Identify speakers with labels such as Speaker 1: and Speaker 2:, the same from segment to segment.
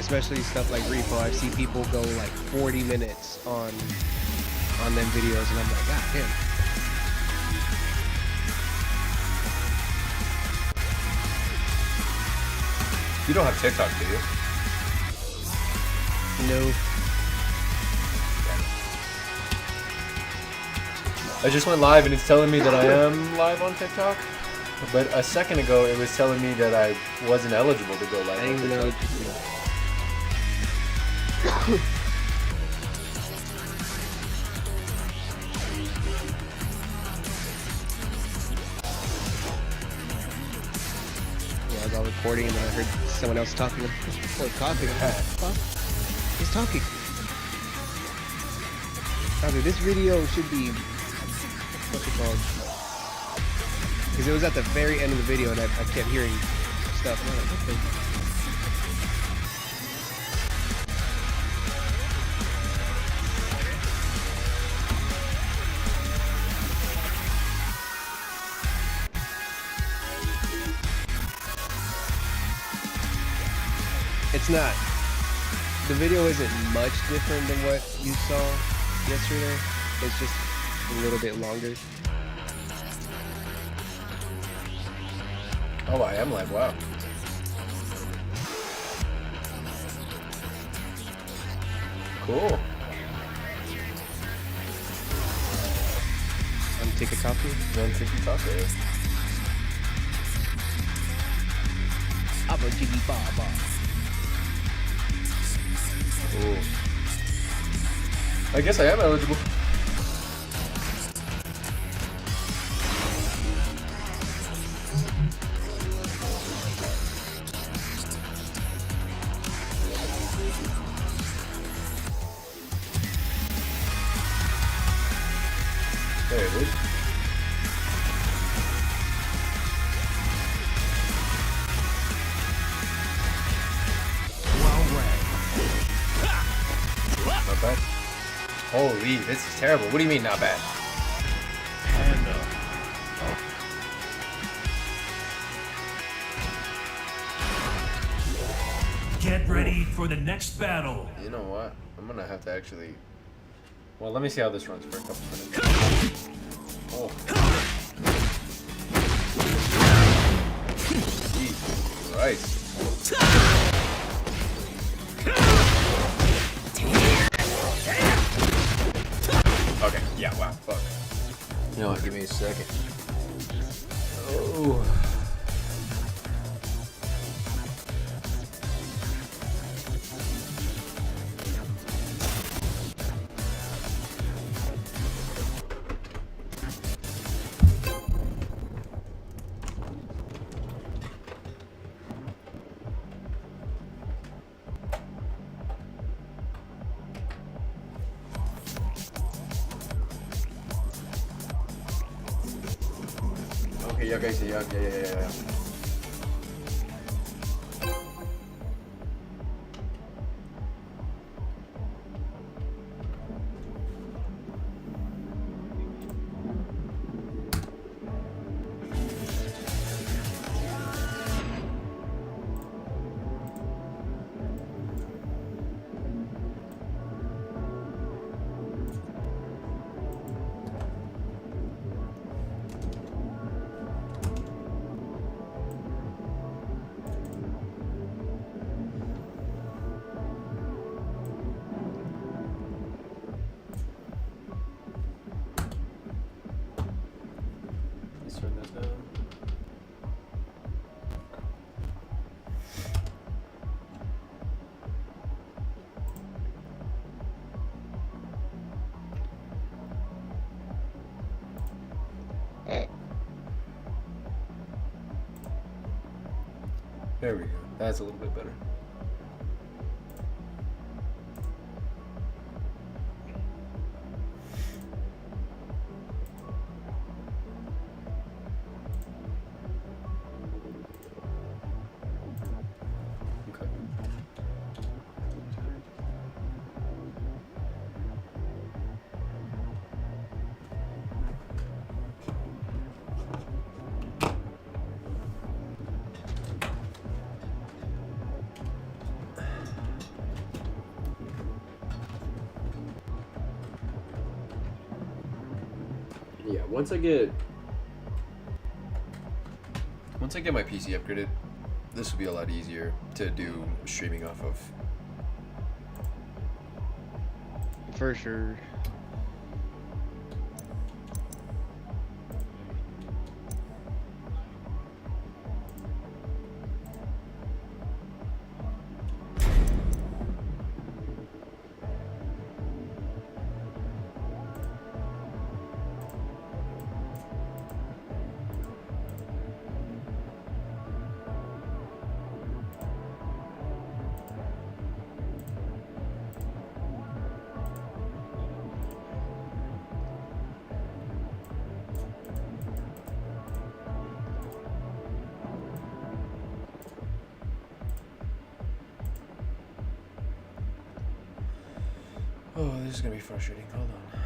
Speaker 1: especially stuff like repo. I've seen people go like 40 minutes on them videos, and I'm like, God damn.
Speaker 2: You don't have TikTok, do you?
Speaker 1: No.
Speaker 2: I just went live and it's telling me that I am live on TikTok. But a second ago, it was telling me that I wasn't eligible to go live on TikTok.
Speaker 1: Yeah, I was all recording and then I heard someone else talking. Oh, talking. He's talking. Dude, this video should be, what's it called? Because it was at the very end of the video and I kept hearing stuff. And I'm like, what the? It's not. The video isn't much different than what you saw yesterday. It's just a little bit longer.
Speaker 2: Oh, I am live. Wow. Cool.
Speaker 1: Take a coffee?
Speaker 2: Then take a coffee.
Speaker 1: Abba jiggy baba.
Speaker 2: Ooh. I guess I am eligible. There it is. Not bad. Holy, this is terrible. What do you mean not bad?
Speaker 3: Get ready for the next battle.
Speaker 2: You know what? I'm gonna have to actually... Well, let me see how this runs for a couple minutes. Oh. Jesus Christ. Okay, yeah, wow, fuck. You know what, give me a second. Oh. Okay, yeah, guys, yeah. Let's turn that down. There we go. That's a little bit better. Okay. Yeah, once I get my PC upgraded, this will be a lot easier to do streaming off of.
Speaker 1: For sure.
Speaker 2: Oh, this is gonna be frustrating. Hold on.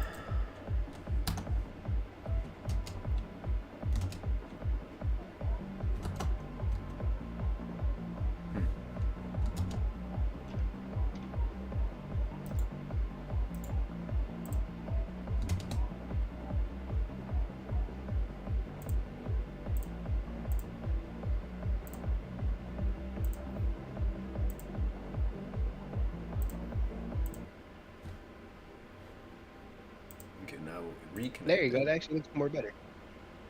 Speaker 2: Okay, now reconnect.
Speaker 1: There you go. That actually looks more better.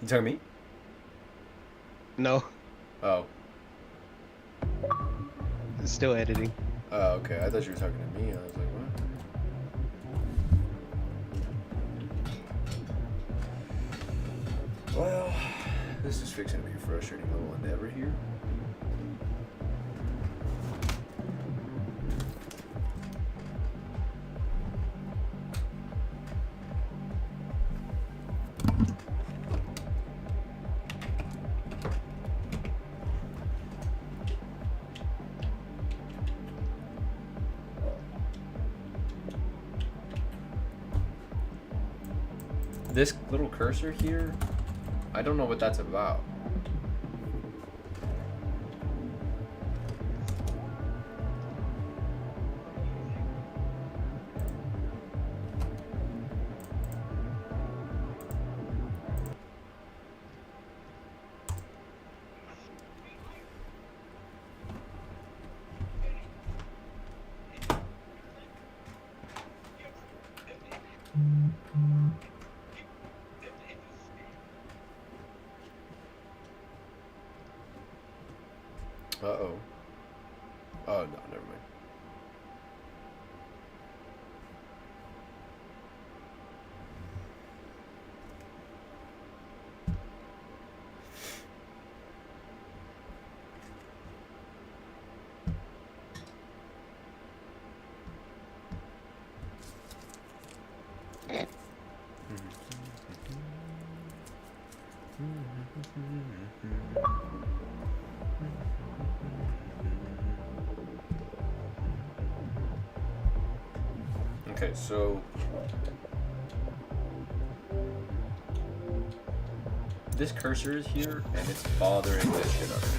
Speaker 2: You talking to me?
Speaker 1: No,
Speaker 2: Oh.
Speaker 1: it's still editing.
Speaker 2: Oh, okay. I thought you were talking to me. I was like, what? Well, this is fixing to be a frustrating little endeavor here. This little cursor here, I don't know what that's about. Uh-oh. Oh, no, never mind. Okay, so this cursor is here and it's bothering the shit out of me.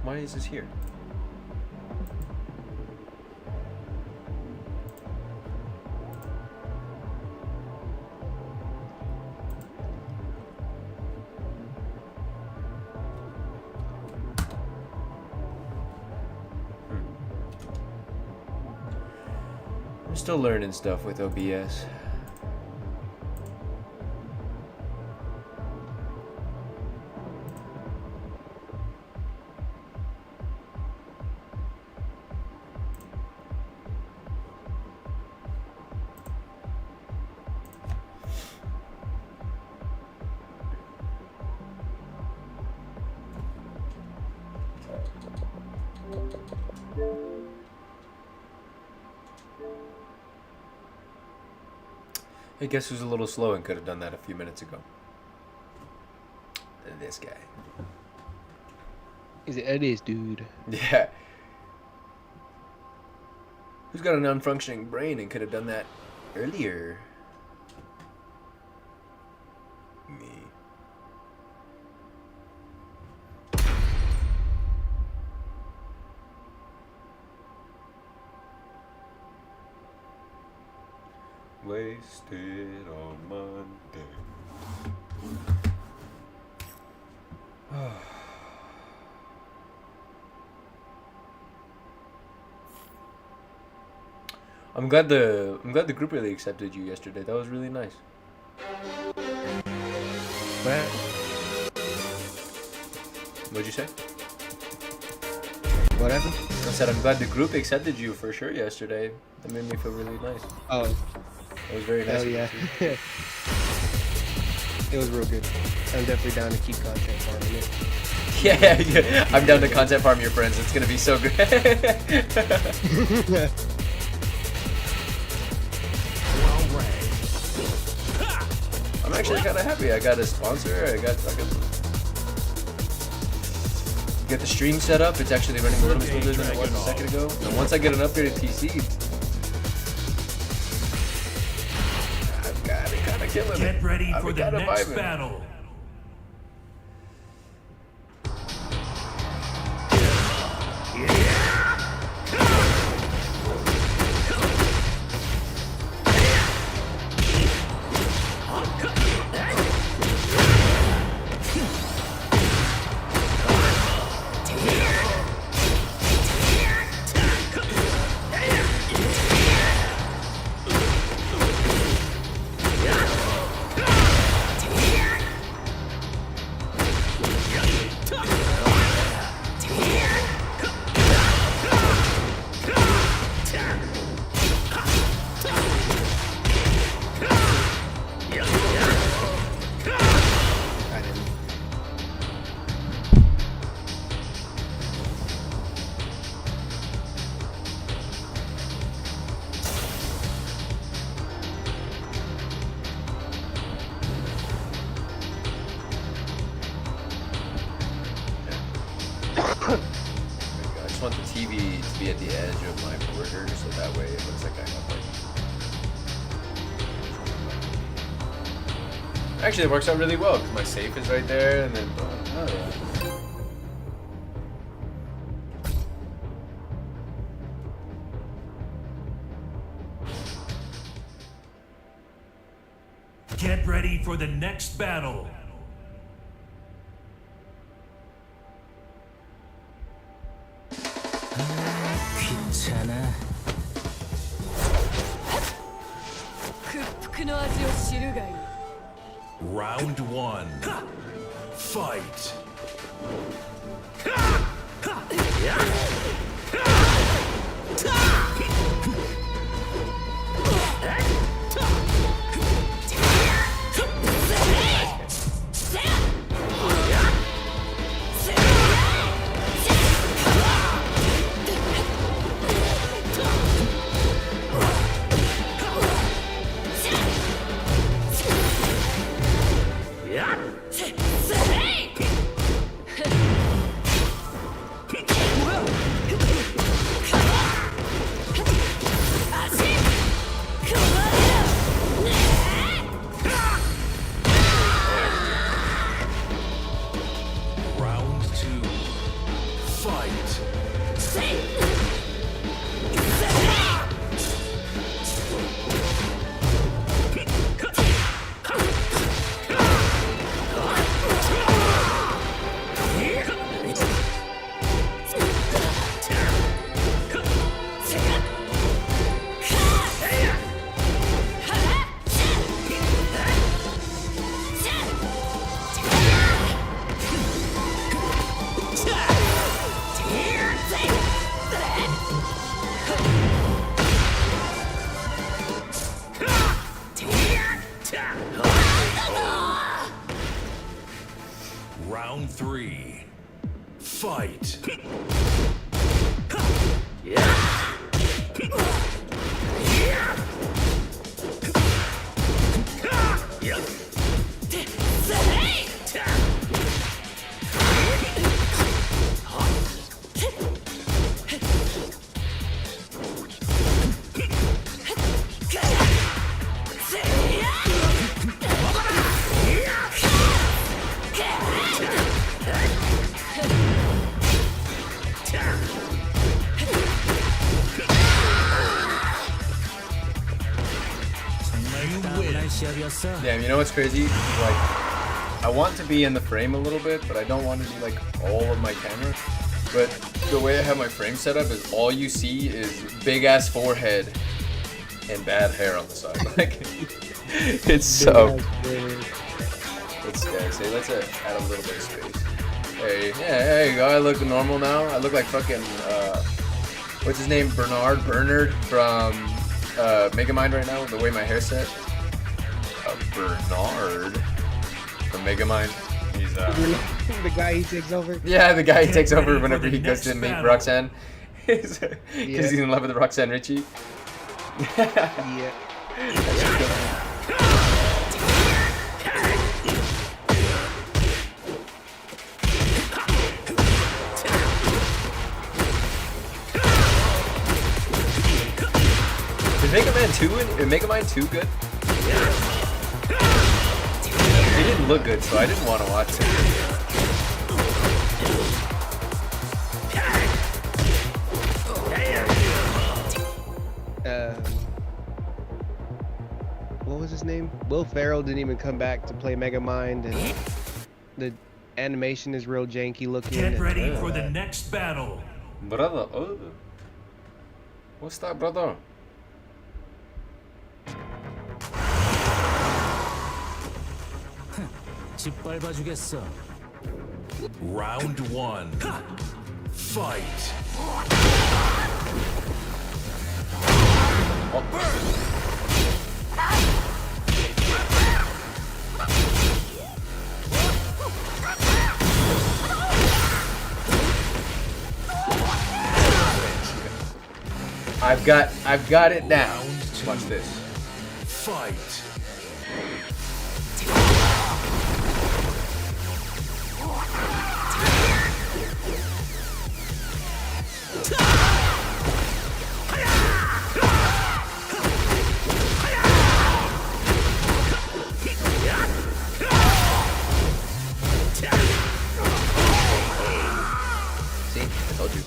Speaker 2: Why is this here? I'm still learning stuff with OBS. Hey, guess who's a little slow and could have done that a few minutes ago? This guy.
Speaker 1: Is it is, dude?
Speaker 2: Yeah. Who's got a non-functioning brain and could have done that earlier? Me. Wasted on Monday. I'm glad the group really accepted you yesterday. That was really nice.
Speaker 1: What?
Speaker 2: What'd you say?
Speaker 1: What happened?
Speaker 2: I said I'm glad the group accepted you for sure yesterday. That made me feel really nice.
Speaker 1: Oh,
Speaker 2: That was very nice.
Speaker 1: hell yeah. It was real good. I'm definitely down to keep content farming it.
Speaker 2: Yeah. I'm down to content farm your friends. It's gonna be so good. I'm actually kind of happy. I got a sponsor. I got get the stream set up. It's actually running a little bit smoother than it was a second ago. And once I get an upgraded PC, I've got it kind of killing it.
Speaker 3: Get ready
Speaker 2: I've
Speaker 3: for the
Speaker 2: got it
Speaker 3: next
Speaker 2: vibing.
Speaker 3: battle.
Speaker 1: I didn't.
Speaker 2: I just want the TV to be at the edge of my border, so that way it looks like I have like. Actually, it works out really well because my safe is right there, and then oh yeah.
Speaker 3: Get ready for the next battle.
Speaker 4: 괜찮아.
Speaker 5: 屈服の味を知るがいい。
Speaker 3: Round one. Fight. Round two. Fight. Round three. Fight.
Speaker 4: 시합이었어.
Speaker 2: Damn, you know what's crazy? Like, I want to be in the frame a little bit, but I don't want to be like all of my camera. But the way I have my frame set up is all you see is big ass forehead and bad hair on the side. Like, it's so. Let's say let's add a little bit of space. Hey, yeah, there you go. I look normal now. I look like fucking what's his name? Bernard from Megamind right now. The way my hair's set. Bernard from Megamind. He's
Speaker 1: the guy he takes over.
Speaker 2: yeah, the guy he takes over whenever he goes to meet Roxanne. Because he's in love with Roxanne Ritchie.
Speaker 1: Yeah.
Speaker 2: Is Mega Man 2 and Mega Man 2 good? It didn't look good, so I didn't want to watch it.
Speaker 1: What was his name? Will Ferrell didn't even come back to play Megamind, and the animation is real janky looking.
Speaker 3: Get
Speaker 1: and-
Speaker 3: ready for the next battle.
Speaker 2: Brother, what's that, brother?
Speaker 4: 짓밟아주겠어.
Speaker 3: Round 1. Fight.
Speaker 2: I've got it now. Watch this.
Speaker 3: Fight.
Speaker 2: See, I told you.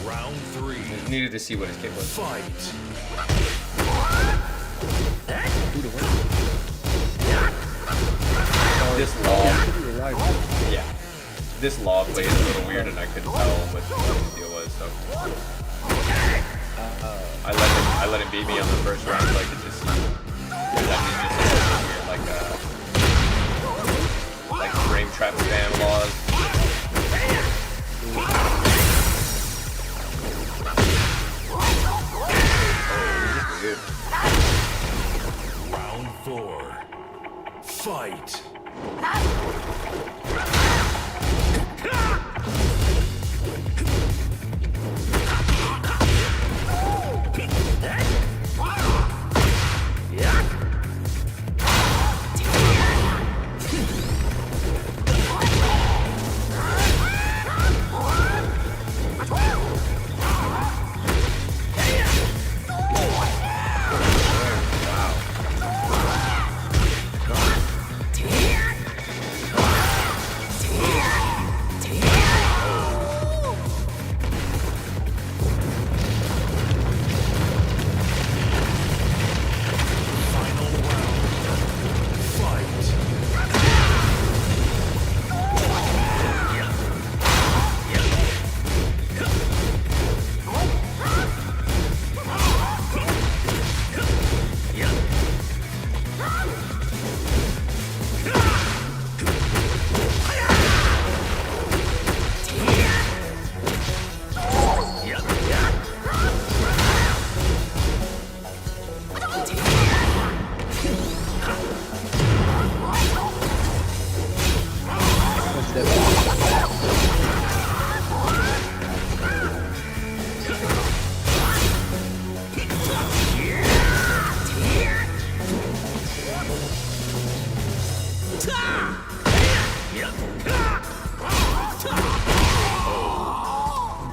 Speaker 3: Round 3.
Speaker 2: I needed to see what his kick was.
Speaker 3: Fight.
Speaker 2: This log, yeah. This log play is a little weird, and I couldn't tell what the deal was. So I let him beat me on the first round, so I could just see. That weird, like frame trap spam laws. Weird.
Speaker 3: Round 4. Fight.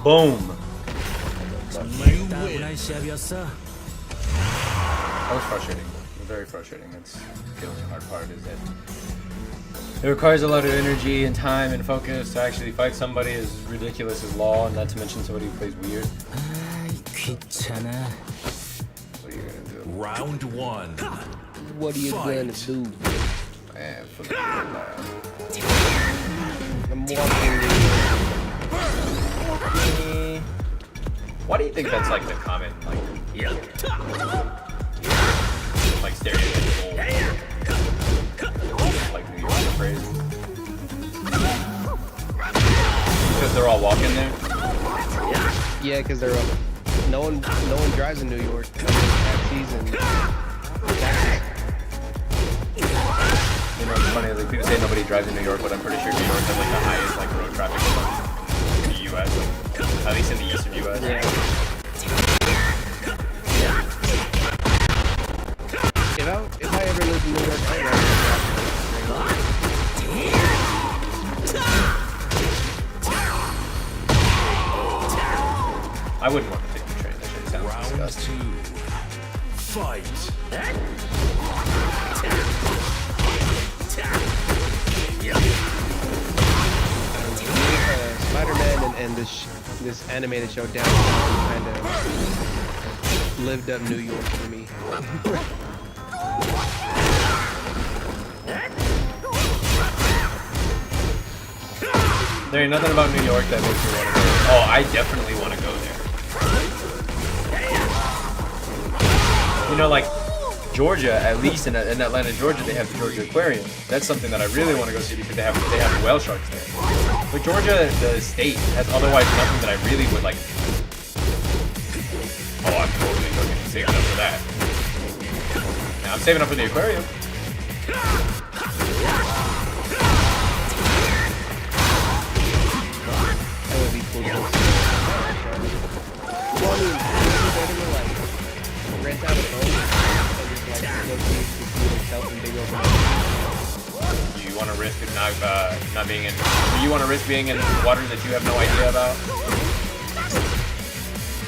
Speaker 2: Boom.
Speaker 4: 따분한 시합이었어.
Speaker 2: That was frustrating. Very frustrating. That's the only hard part is that it requires a lot of energy and time and focus to actually fight somebody as ridiculous as Law, and not to mention somebody who plays weird.
Speaker 4: 아이, 귀찮아.
Speaker 2: What are you gonna do?
Speaker 3: Round 1.
Speaker 1: What are you gonna do?
Speaker 2: Man, for the
Speaker 1: I'm walking.
Speaker 2: Why do you think that's like the common, like stereotypical, like New York phrase? Because they're all walking there?
Speaker 1: Yeah, because they're no one drives in New York. Taxis and
Speaker 2: You know, it's funny, like people say nobody drives in New York, but I'm pretty sure New York has like the highest like road traffic in the U.S. Like, at least in the eastern U.S.
Speaker 1: yeah. If I ever lived in New York, I'd
Speaker 2: I wouldn't want to take the train. That shit sounds
Speaker 3: Round
Speaker 2: disgusting.
Speaker 3: 2. Fight.
Speaker 1: Spider-Man and this animated show Down kind of lived up New York for me.
Speaker 2: There ain't nothing about New York that makes me want to go. Oh, I definitely want to go there. You know, like Georgia, at least in Atlanta, Georgia, they have the Georgia Aquarium. That's something that I really want to go see because they have whale sharks there. But Georgia, the state, has otherwise nothing that I really would like. Oh, I'm totally going to save up for that. Now I'm saving up for the aquarium.
Speaker 1: That would be cool. Well, I mean, better to like rent out a boat and just like go see yourself in big open ocean.
Speaker 2: You want to risk not being in? Do you want to risk being in waters that you have no idea about?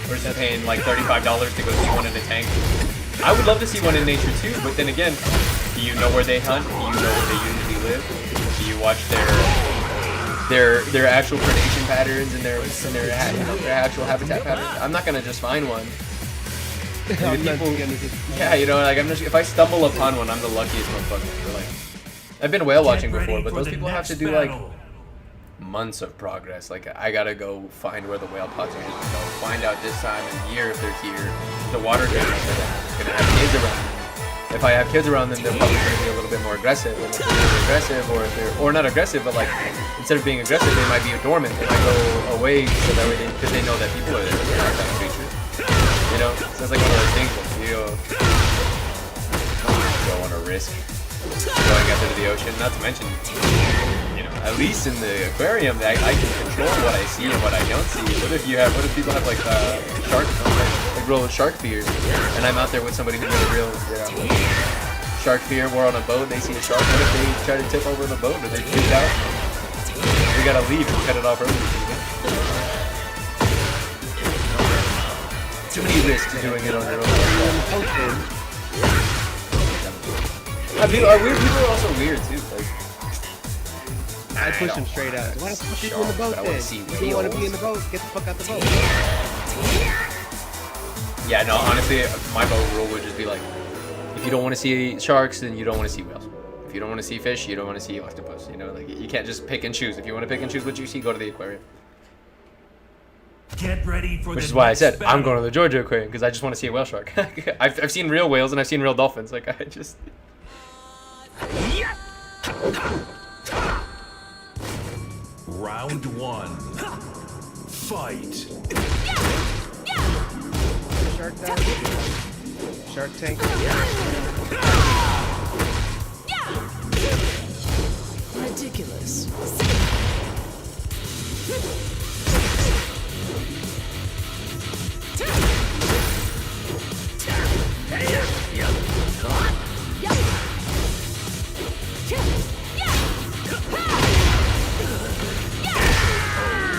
Speaker 2: Versus paying like $35 to go see one in a tank. I would love to see one in nature too, but then again, do you know where they hunt? Do you know where they usually live? Do you watch their actual predation patterns and their actual habitat patterns? I'm not gonna just find one. Yeah, you know, like if I stumble upon one, I'm the luckiest motherfucker. Like, I've been whale watching before, but those people have to do like months of progress. Like, I gotta go find where the whale population is, go find out this time of year if they're here. The water gonna have kids around them. If I have kids around them, they're probably gonna be a little bit more aggressive. And if they're really aggressive, or not aggressive, but like instead of being aggressive, they might be dormant. They might go away so that way because they know that people are there. They're not kind of creatures. You know, so it's like one of those things that you don't want to risk going out into the ocean. Not to mention, you know, at least in the aquarium, I can control what I see and what I don't see. What if people have like shark, like real shark fears, and I'm out there with somebody who's got a real, shark fear? We're on a boat, they see a shark. What if they try to tip over the boat? Or they freak out? We gotta leave and cut it off early. Too many risks doing it on your own. People are also weird too. Like,
Speaker 1: I push them straight out. Why the fuck are you in the boat then? If you want to be in the boat, get the fuck out the boat.
Speaker 2: Yeah, no, honestly, my boat rule would just be like, if you don't want to see sharks, then you don't want to see whales. If you don't want to see fish, you don't want to see octopus. You know, like you can't just pick and choose. If you want to pick and choose what you see, go to the aquarium.
Speaker 3: Get ready for
Speaker 2: Which is why I said I'm going to the Georgia Aquarium because I just want to see a whale shark. I've seen real whales and I've seen real dolphins. Like I just.
Speaker 3: Round 1. Fight.
Speaker 1: Shark dive? Shark Tank?
Speaker 5: Ridiculous.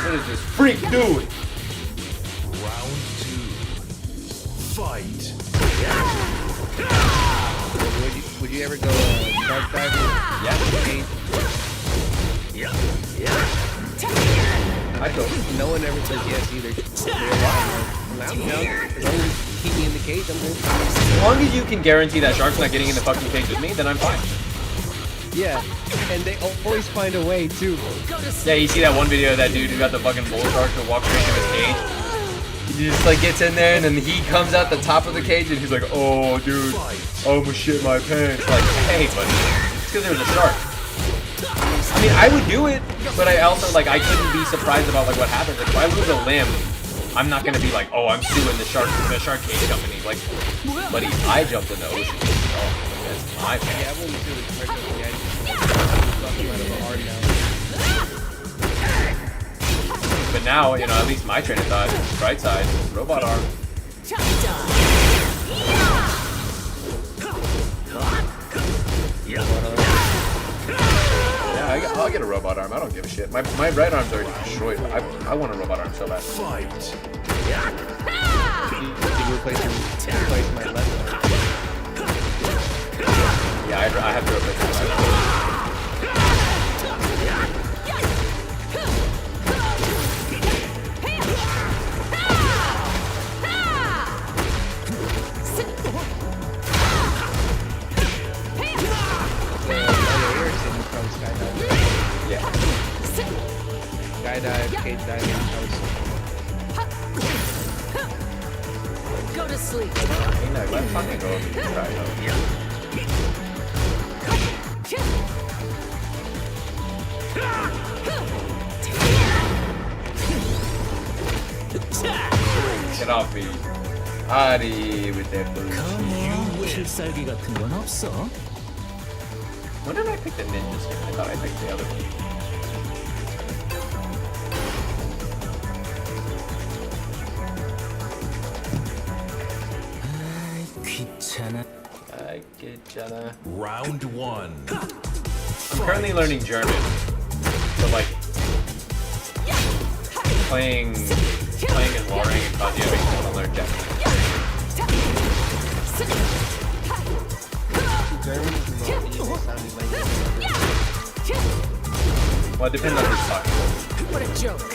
Speaker 2: What is this freak doing?
Speaker 3: Round 2. Fight.
Speaker 1: Would you ever go shark diving?
Speaker 2: Yeah. I go.
Speaker 1: No one ever says yes either. I'm down. As long as you keep me in the cage, I'm good.
Speaker 2: As long as you can guarantee that shark's not getting in the fucking cage with me, then I'm fine.
Speaker 1: Yeah, and they always find a way too.
Speaker 2: Yeah, you see that one video of that dude who got the fucking bull shark to walk straight to his cage? He just like gets in there and then he comes out the top of the cage and he's like, oh dude, I'm gonna shit my pants. Like, hey buddy, it's because there was a shark. I mean, I would do it, but I also like I couldn't be surprised about like what happens. Like if I lose a limb, I'm not gonna be like, oh, I'm suing the shark cage company. Like, buddy, I jumped in the ocean. Oh, that's my
Speaker 1: Yeah, I
Speaker 2: bad.
Speaker 1: wouldn't do the shark company. I just fucking out of a hard now.
Speaker 2: But now, you know, at least my train of thought, bright side, robot arm. Yeah, I'll get a robot arm. I don't give a shit. My right arm's already destroyed. I want a robot arm so bad.
Speaker 3: Fight.
Speaker 1: You replace my left arm.
Speaker 2: Yeah, I have to replace my right arm. Yeah.
Speaker 1: Skydive, cage diving,
Speaker 5: Go to sleep.
Speaker 2: I mean, like, let's fucking go if you can try it out. Get off me. Ari with that bullshit.
Speaker 4: 컴온. 필살기 같은 건 없어?
Speaker 2: When did I pick the ninja skin? I thought I picked the other one.
Speaker 4: 귀찮아.
Speaker 2: I get ya.
Speaker 3: Round one.
Speaker 2: I'm currently learning German. So like playing in Warring and Kazuya makes me want to learn Japanese.
Speaker 1: German is the most evil sounding language.
Speaker 2: Well, it depends on who's talking.
Speaker 5: What a joke.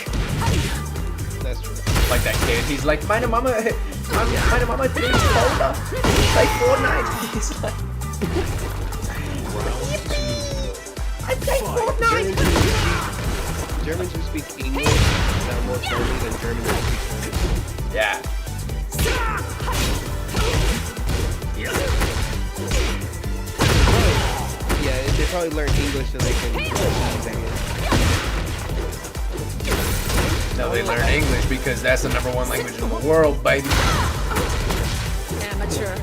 Speaker 1: That's true.
Speaker 2: Like that kid, he's like, meine Mama drinks Cola. It's like Fortnite. He's like, I play Fortnite.
Speaker 1: Germans who speak English sound more friendly than Germans who speak French.
Speaker 2: Yeah.
Speaker 1: Yeah, they probably learn English so they can
Speaker 2: No, they learn English because that's the #1 language in the world, baby.
Speaker 5: Amateur.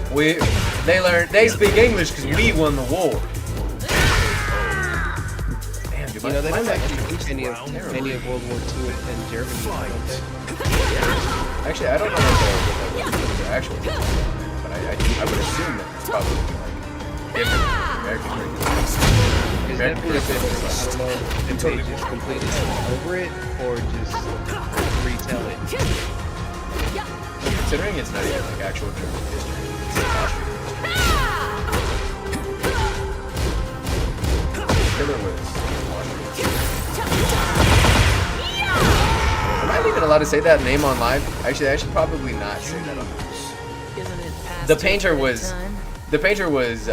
Speaker 2: They speak English because we won the war. Damn, dude,
Speaker 1: You know, they
Speaker 2: my
Speaker 1: don't
Speaker 2: back
Speaker 1: actually
Speaker 2: is
Speaker 1: teach any of World War II in Germany. Don't they?
Speaker 2: Actually, I don't know what the actual but I would assume that it's probably like different from American curriculum.
Speaker 1: It's definitely different. I don't know if they just completely skip over it or just retell it.
Speaker 2: Considering it's not even like actual German history, it's Austrian. Hitler was Austrian. Am I even allowed to say that name on live? Actually, I should probably not say that on live.
Speaker 5: Isn't it past
Speaker 2: The
Speaker 5: your
Speaker 2: painter was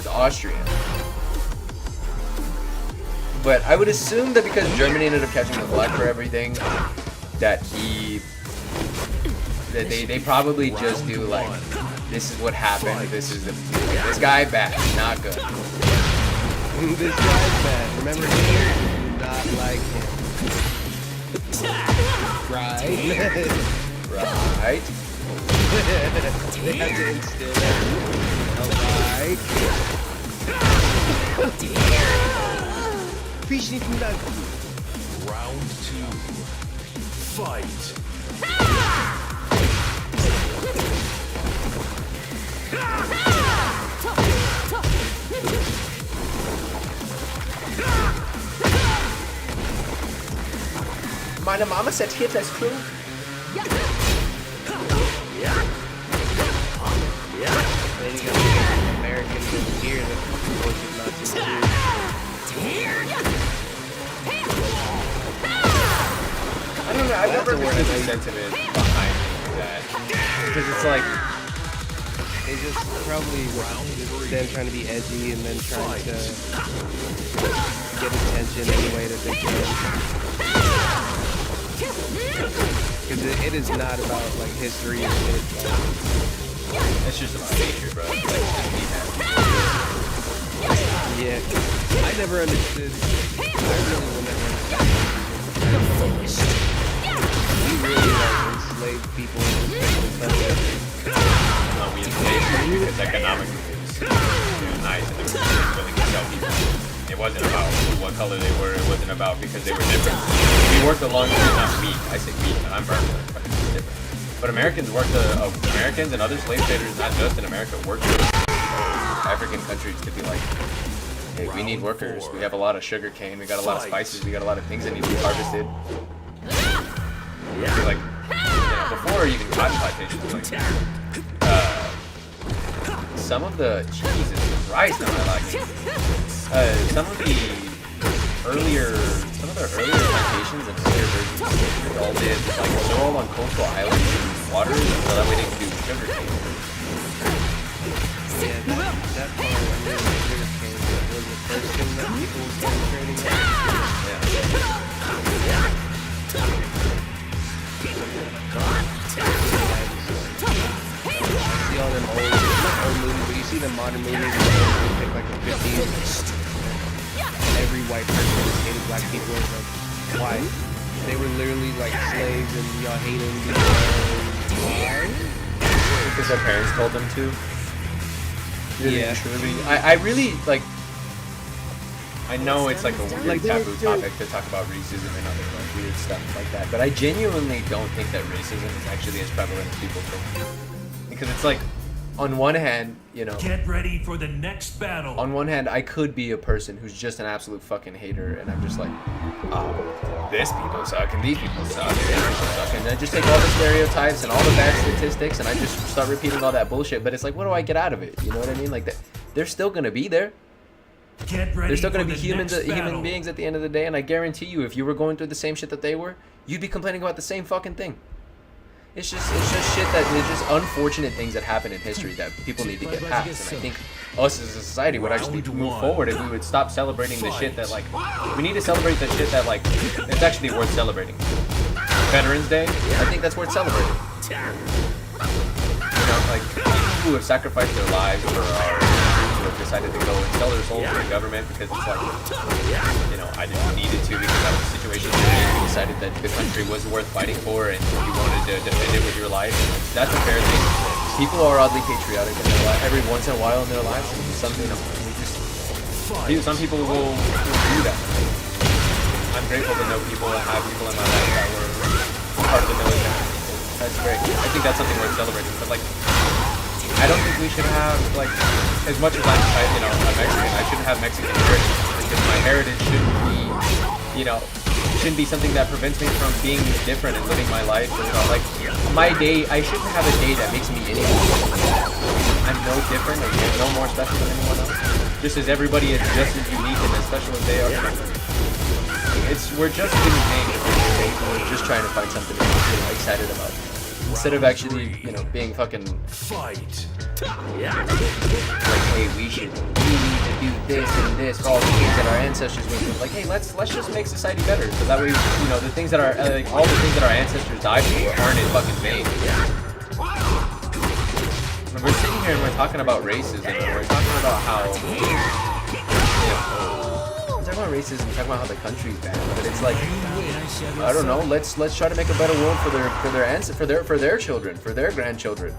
Speaker 2: Austrian. But I would assume that because Germany ended up catching the blood for everything, that they probably just do like, this is what happened, this guy bad, not good.
Speaker 1: This guy's bad. Remember him? Not like him. Right.
Speaker 2: Right?
Speaker 1: They have to instill that. Alright. Appreciate you that.
Speaker 3: Round two. Fight.
Speaker 2: Meine Mama said Hitler's cool.
Speaker 1: Then you got Americans over here that forces not to do.
Speaker 2: I I
Speaker 1: That's
Speaker 2: never
Speaker 1: the word I
Speaker 2: understood the
Speaker 1: like.
Speaker 2: sentiment behind that. Because it's like,
Speaker 1: They just probably them trying to be edgy and then trying to get attention any way that they can. Because it is not about like history or shit.
Speaker 2: it's just about hatred, bro. Like, just be mad.
Speaker 1: Yeah, I never understood. I really will never understand. We really like enslaved people, especially Southern.
Speaker 2: No, we enslaved them because economically it was nice and they were willing to sell people. It wasn't about what color they were. It wasn't about because they were different. We worked alongside, not we. I say we. I'm Berkeley, but it's different. But Americans worked. Americans and other slave traders, not just in America, worked with African countries to be like, hey, we need workers. We have a lot of sugar cane. We got a lot of spices. We got a lot of things that need to be harvested. Like, before even cotton plantations, like, some of the cheese and rice that I like. Some of the earlier plantations and earlier versions all did, like, they're all on coastal islands and waters, so that way they can do sugar cane.
Speaker 1: Yeah, that part of the sugar cane was the first thing that people started trading on. See all them old movies, but you see the modern movies, they pick like the 50s. Every white person hated black people. It's like, why? They were literally like slaves and y'all hate them because why?
Speaker 2: Because their parents told them to.
Speaker 1: Yeah.
Speaker 2: Truly. I really, like, I know it's like a weird taboo topic to talk about racism and other like weird stuff like that, but I genuinely don't think that racism is actually as prevalent as people think. Because it's like, on one hand, you know,
Speaker 3: Get ready for the next battle.
Speaker 2: on one hand, I could be a person who's just an absolute fucking hater, and I'm just like, oh, this people suck, and these people suck, and these people suck, and I just take all the stereotypes and all the bad statistics, and I just start repeating all that bullshit. But it's like, what do I get out of it? You know what I mean? Like, they're still gonna be there.
Speaker 3: Get ready
Speaker 2: They're still gonna
Speaker 3: for
Speaker 2: be
Speaker 3: the
Speaker 2: human
Speaker 3: battle.
Speaker 2: beings at the end of the day, and I guarantee you, if you were going through the same shit that they were, you'd be complaining about the same fucking thing. It's just shit that it's just unfortunate things that happen in history that people need to get past. And I think us as a society would actually move forward if we would stop celebrating the shit that, like, we need to celebrate the shit that, like, it's actually worth celebrating. Veterans Day, I think that's worth celebrating. You know, like, people who have sacrificed their lives for our who have decided to go and sell their souls to the government because it's like, you know, I didn't need it to because that was the situation you decided that the country was worth fighting for and you wanted to defend it with your life. That's a fair thing. People are oddly patriotic in their life every once in a while in their lives. And something, you know, some people will do that. I'm grateful to know people and have people in my life that were part of the military. That's great. I think that's something worth celebrating. But, like, I don't think we should have, like, as much as I'm Mexican, I shouldn't have Mexican heritage because my heritage shouldn't be, you know, shouldn't be something that prevents me from being different and living my life. You know, like, my day, I shouldn't have a day that makes me any more. I'm no different or no more special than anyone else. Just as everybody is just as unique and as special as they are. We're just human beings. We're just trying to find something to be excited about. Instead of actually, you know, being fucking
Speaker 3: Fight.
Speaker 2: like, hey, we need to do this and this for all the things that our ancestors went through. Like, hey, let's just make society better, so that way, you know, the things that are like all the things that our ancestors died for aren't in fucking vain. When we're sitting here and we're talking about racism, and we're talking about how, you know, we're talking about racism, we're talking about how the country's bad, but it's like, I don't know. Let's try to make a better world for their children, for their grandchildren.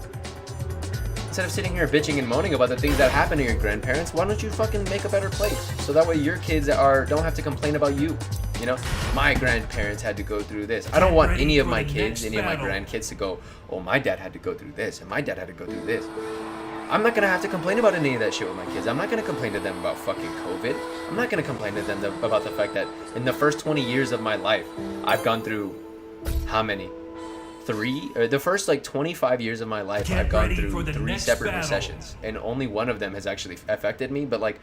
Speaker 2: Instead of sitting here bitching and moaning about the things that happen to your grandparents, why don't you fucking make a better place? So that way your kids don't have to complain about you. You know, my grandparents had to go through this. I don't want any of my kids, any of my grandkids to go, oh, my dad had to go through this, and my dad had to go through this. I'm not gonna have to complain about any of that shit with my kids. I'm not gonna complain to them about fucking COVID. I'm not gonna complain to them about the fact that in the first 20 years of my life, I've gone through how many? The first like 25 years of my life, I've gone through 3 separate recessions, and only one of them has actually affected me. But like,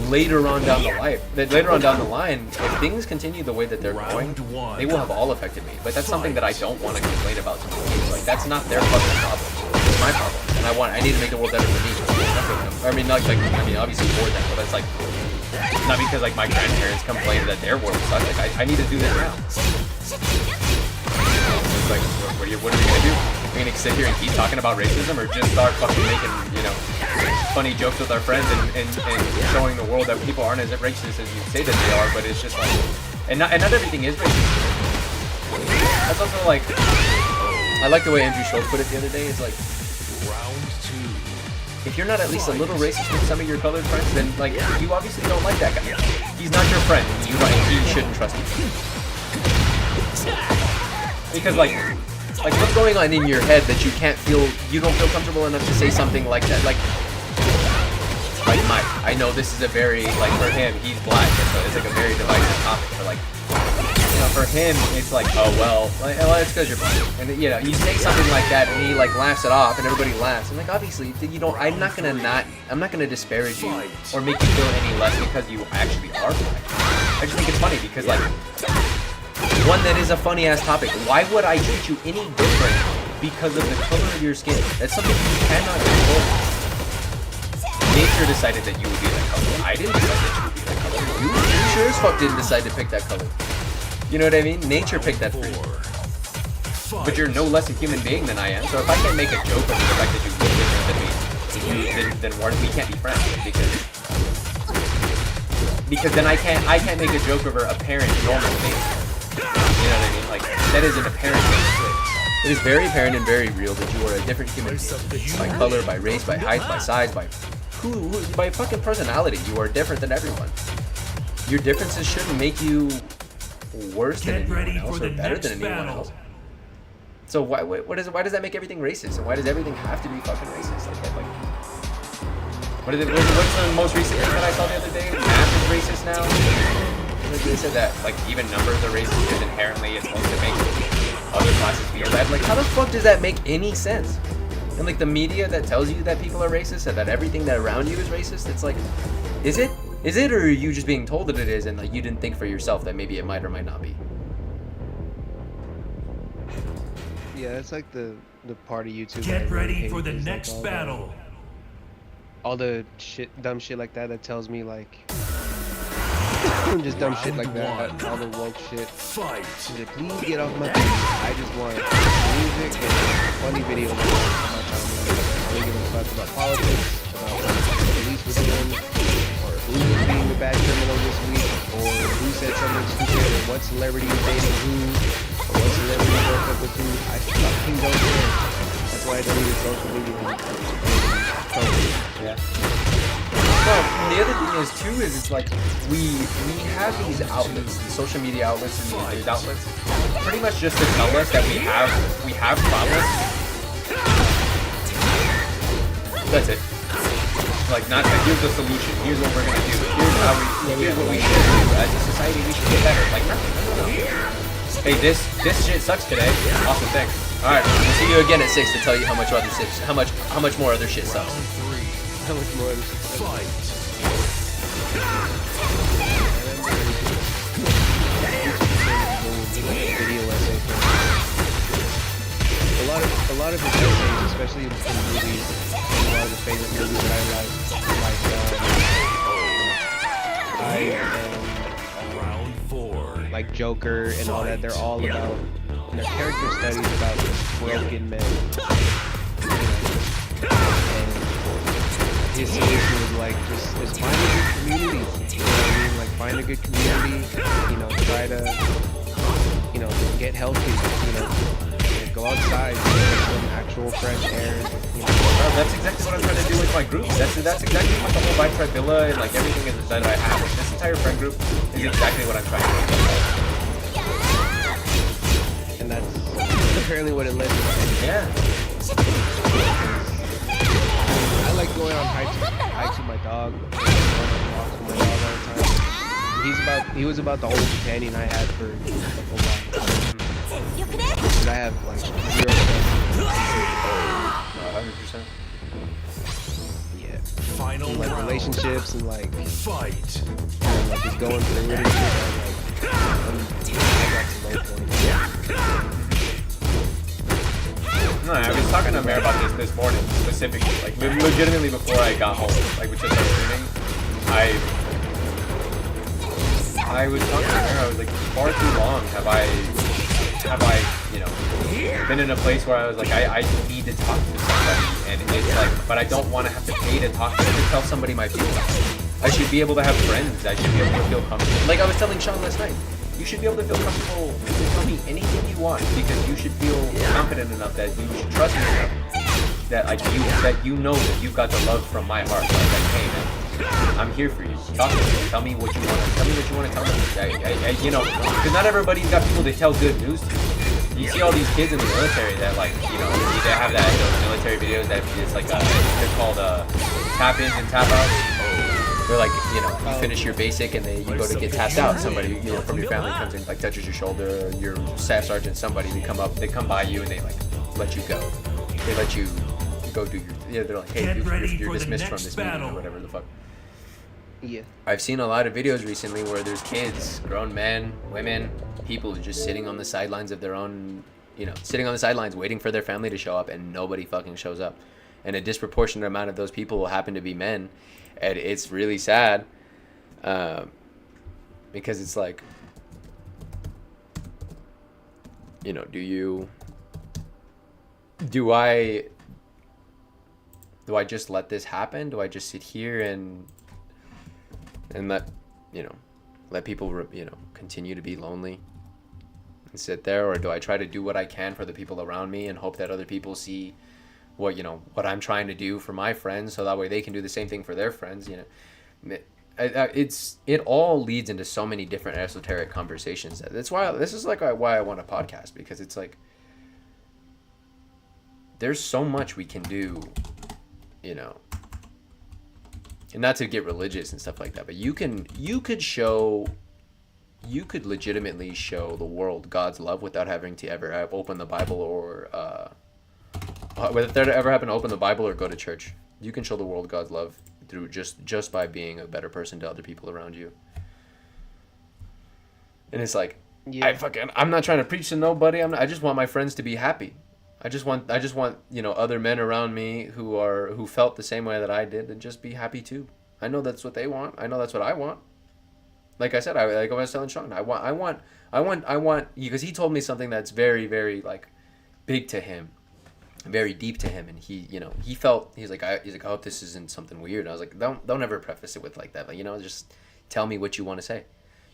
Speaker 2: later on down the line, if things continue the way that they're going, they will have all affected me. But that's something that I don't want to complain about to my kids. Like, that's not their fucking problem. It's my problem. And I need to make the world better for me. I mean, obviously for them, but it's like, not because like my grandparents complained that their world sucks. Like, I need to do this now. It's like, what are we gonna do? We're gonna sit here and keep talking about racism, or just start fucking making, funny jokes with our friends and showing the world that people aren't as racist as you say that they are, but it's just like, and not everything is racist. That's also like, I like the way Andrew Schultz put it the other day. It's like, if you're not at least a little racist with some of your colored friends, then like you obviously don't like that guy. He's not your friend. He shouldn't trust you. Because like what's going on in your head that you don't feel comfortable enough to say something like that? Like Mike, I know this is a very, like, for him, he's black, and so it's like a very divisive topic. For like, for him, it's like, oh well, it's because you're black, and you say something like that, and he like laughs it off, and everybody laughs. And like, obviously, I'm not gonna disparage you or make you feel any less because you actually are black. I just think it's funny because like, one, that is a funny ass topic. Why would I treat you any different because of the color of your skin? That's something you cannot control. Nature decided that you would be that color. I didn't decide that you would be that color. You sure as fuck didn't decide to pick that color. You know what I mean? Nature picked that for you. But you're no less a human being than I am. So if I can't make a joke of the fact that you look different than me, then we can't be friends. Because then I can't make a joke over apparent normal things. You know what I mean? Like, that is an apparent thing. It is very apparent and very real that you are a different human being. By color, by race, by height, by size, by fucking personality. You are different than everyone. Your differences shouldn't make you worse than anyone else or better than anyone else. So why does that make everything racist? And why does everything have to be fucking racist like that? Like, what's the most recent thing that I saw the other day? Math is racist now. They said that like even numbers are racist because inherently it's supposed to make other classes feel bad. Like, how the fuck does that make any sense? And like the media that tells you that people are racist and that everything that around you is racist, it's like, is it? Is it, or are you just being told that it is and like you didn't think for yourself that maybe it might or might not be?
Speaker 1: Yeah, it's like the part of YouTube.
Speaker 3: Get ready for the next battle.
Speaker 1: All the dumb shit like that tells me like, just dumb shit like that, all the woke shit.
Speaker 3: Fight.
Speaker 1: Please get off my feet. I just want music and funny videos on my timeline. I don't give a fuck about politics, about what the police was doing, or who was being the bad criminal this week, or who said something stupid, or what celebrity is dating who, or what celebrity broke up with who. I fucking don't care. That's why I deleted social media.
Speaker 2: Yeah. Well, the other thing is too it's like we have these outlets, these social media outlets and these news outlets, pretty much just to tell us that we have problems. That's it. Like, not that here's the solution, here's what we're gonna do, here's what we should do as a society. We should get better. Like, nothing. No. Hey, this shit sucks today. Awesome, thanks. All right, we'll see you again at 6 to tell you how much more other shit sucks.
Speaker 1: How much more of this is
Speaker 3: Fight.
Speaker 1: video essay for a lot of his essays, especially in movies, and a lot of the favorite movies that
Speaker 3: Round 4.
Speaker 1: like Joker and all that, they're all about their character studies about broken men. And his solution was like, just find a good community. You know what I mean? Like, find a good community, try to, get healthy, go outside, get some actual fresh air.
Speaker 2: Bro, that's exactly what I'm trying to do with my group. That's exactly what the whole Vibe Tribe Villa and like everything is that I have. Like, this entire friend group is exactly what I'm trying to do.
Speaker 1: And that's apparently what it led to.
Speaker 2: Yeah.
Speaker 1: I like going on hikes with my dog, going on walks with my dog all the time. He was about the only companion I had for a while. Because I have like 0 friends.
Speaker 2: 100%.
Speaker 1: Yeah.
Speaker 3: Final
Speaker 1: in like
Speaker 3: round.
Speaker 1: relationships and like
Speaker 3: Fight.
Speaker 1: just going through it and shit. I got some low points.
Speaker 2: No, I was talking to Mare about this morning specifically, like legitimately before I got home, like we just started streaming. I was talking to Mare. I was like, far too long have I, you know, been in a place where I was like, I need to talk to somebody, and it's like, but I don't want to have to pay to talk to tell somebody my feelings. I should be able to have friends. I should be able to feel comfortable. Like I was telling Sean last night. You should be able to feel comfortable to tell me anything you want because you should feel confident enough that you should trust me enough that you know that you've got the love from my heart. Like hey man, I'm here for you. Talk to me. Tell me what you want. Tell me what you want to tell me. You know, because not everybody's got people to tell good news to. You see all these kids in the military that like, you know, they have that those military videos that it's like they're called tap ins and tap outs. Where like, you know, you finish your basic and then you go to get tapped out. Somebody, you know, from your family comes in, like touches your shoulder, your staff sergeant, somebody, they come by you and they like let you go. They let you go do your, yeah, they're like, hey, you're dismissed from this meeting or whatever the fuck.
Speaker 1: Yeah.
Speaker 2: I've seen a lot of videos recently where there's kids, grown men, women, people just sitting on the sidelines of their own, you know, sitting on the sidelines waiting for their family to show up and nobody fucking shows up. And a disproportionate amount of those people will happen to be men. And it's really sad because it's like, you know, do I just let this happen? Do I just sit here and let, you know, let people, you know, continue to be lonely and sit there? Or do I try to do what I can for the people around me and hope that other people see what, you know, what I'm trying to do for my friends, so that way they can do the same thing for their friends, you know. It all leads into so many different esoteric conversations. That's why this is like why I want a podcast, because it's like there's so much we can do, you know, and not to get religious and stuff like that, but you could legitimately show the world God's love without having to ever open the Bible or whether that ever happen to open the Bible or go to church. You can show the world God's love through just by being a better person to other people around you. And it's like, yeah. I'm not trying to preach to nobody. I just want my friends to be happy. I just want, you know, other men around me who felt the same way that I did to just be happy too. I know that's what they want. I know that's what I want. Like I said, like I was telling Sean, I want, because he told me something that's very, very like big to him. Very deep to him, and he, you know, he's like, I hope this isn't something weird. And I was like, don't ever preface it with like that, but, you know, just tell me what you want to say.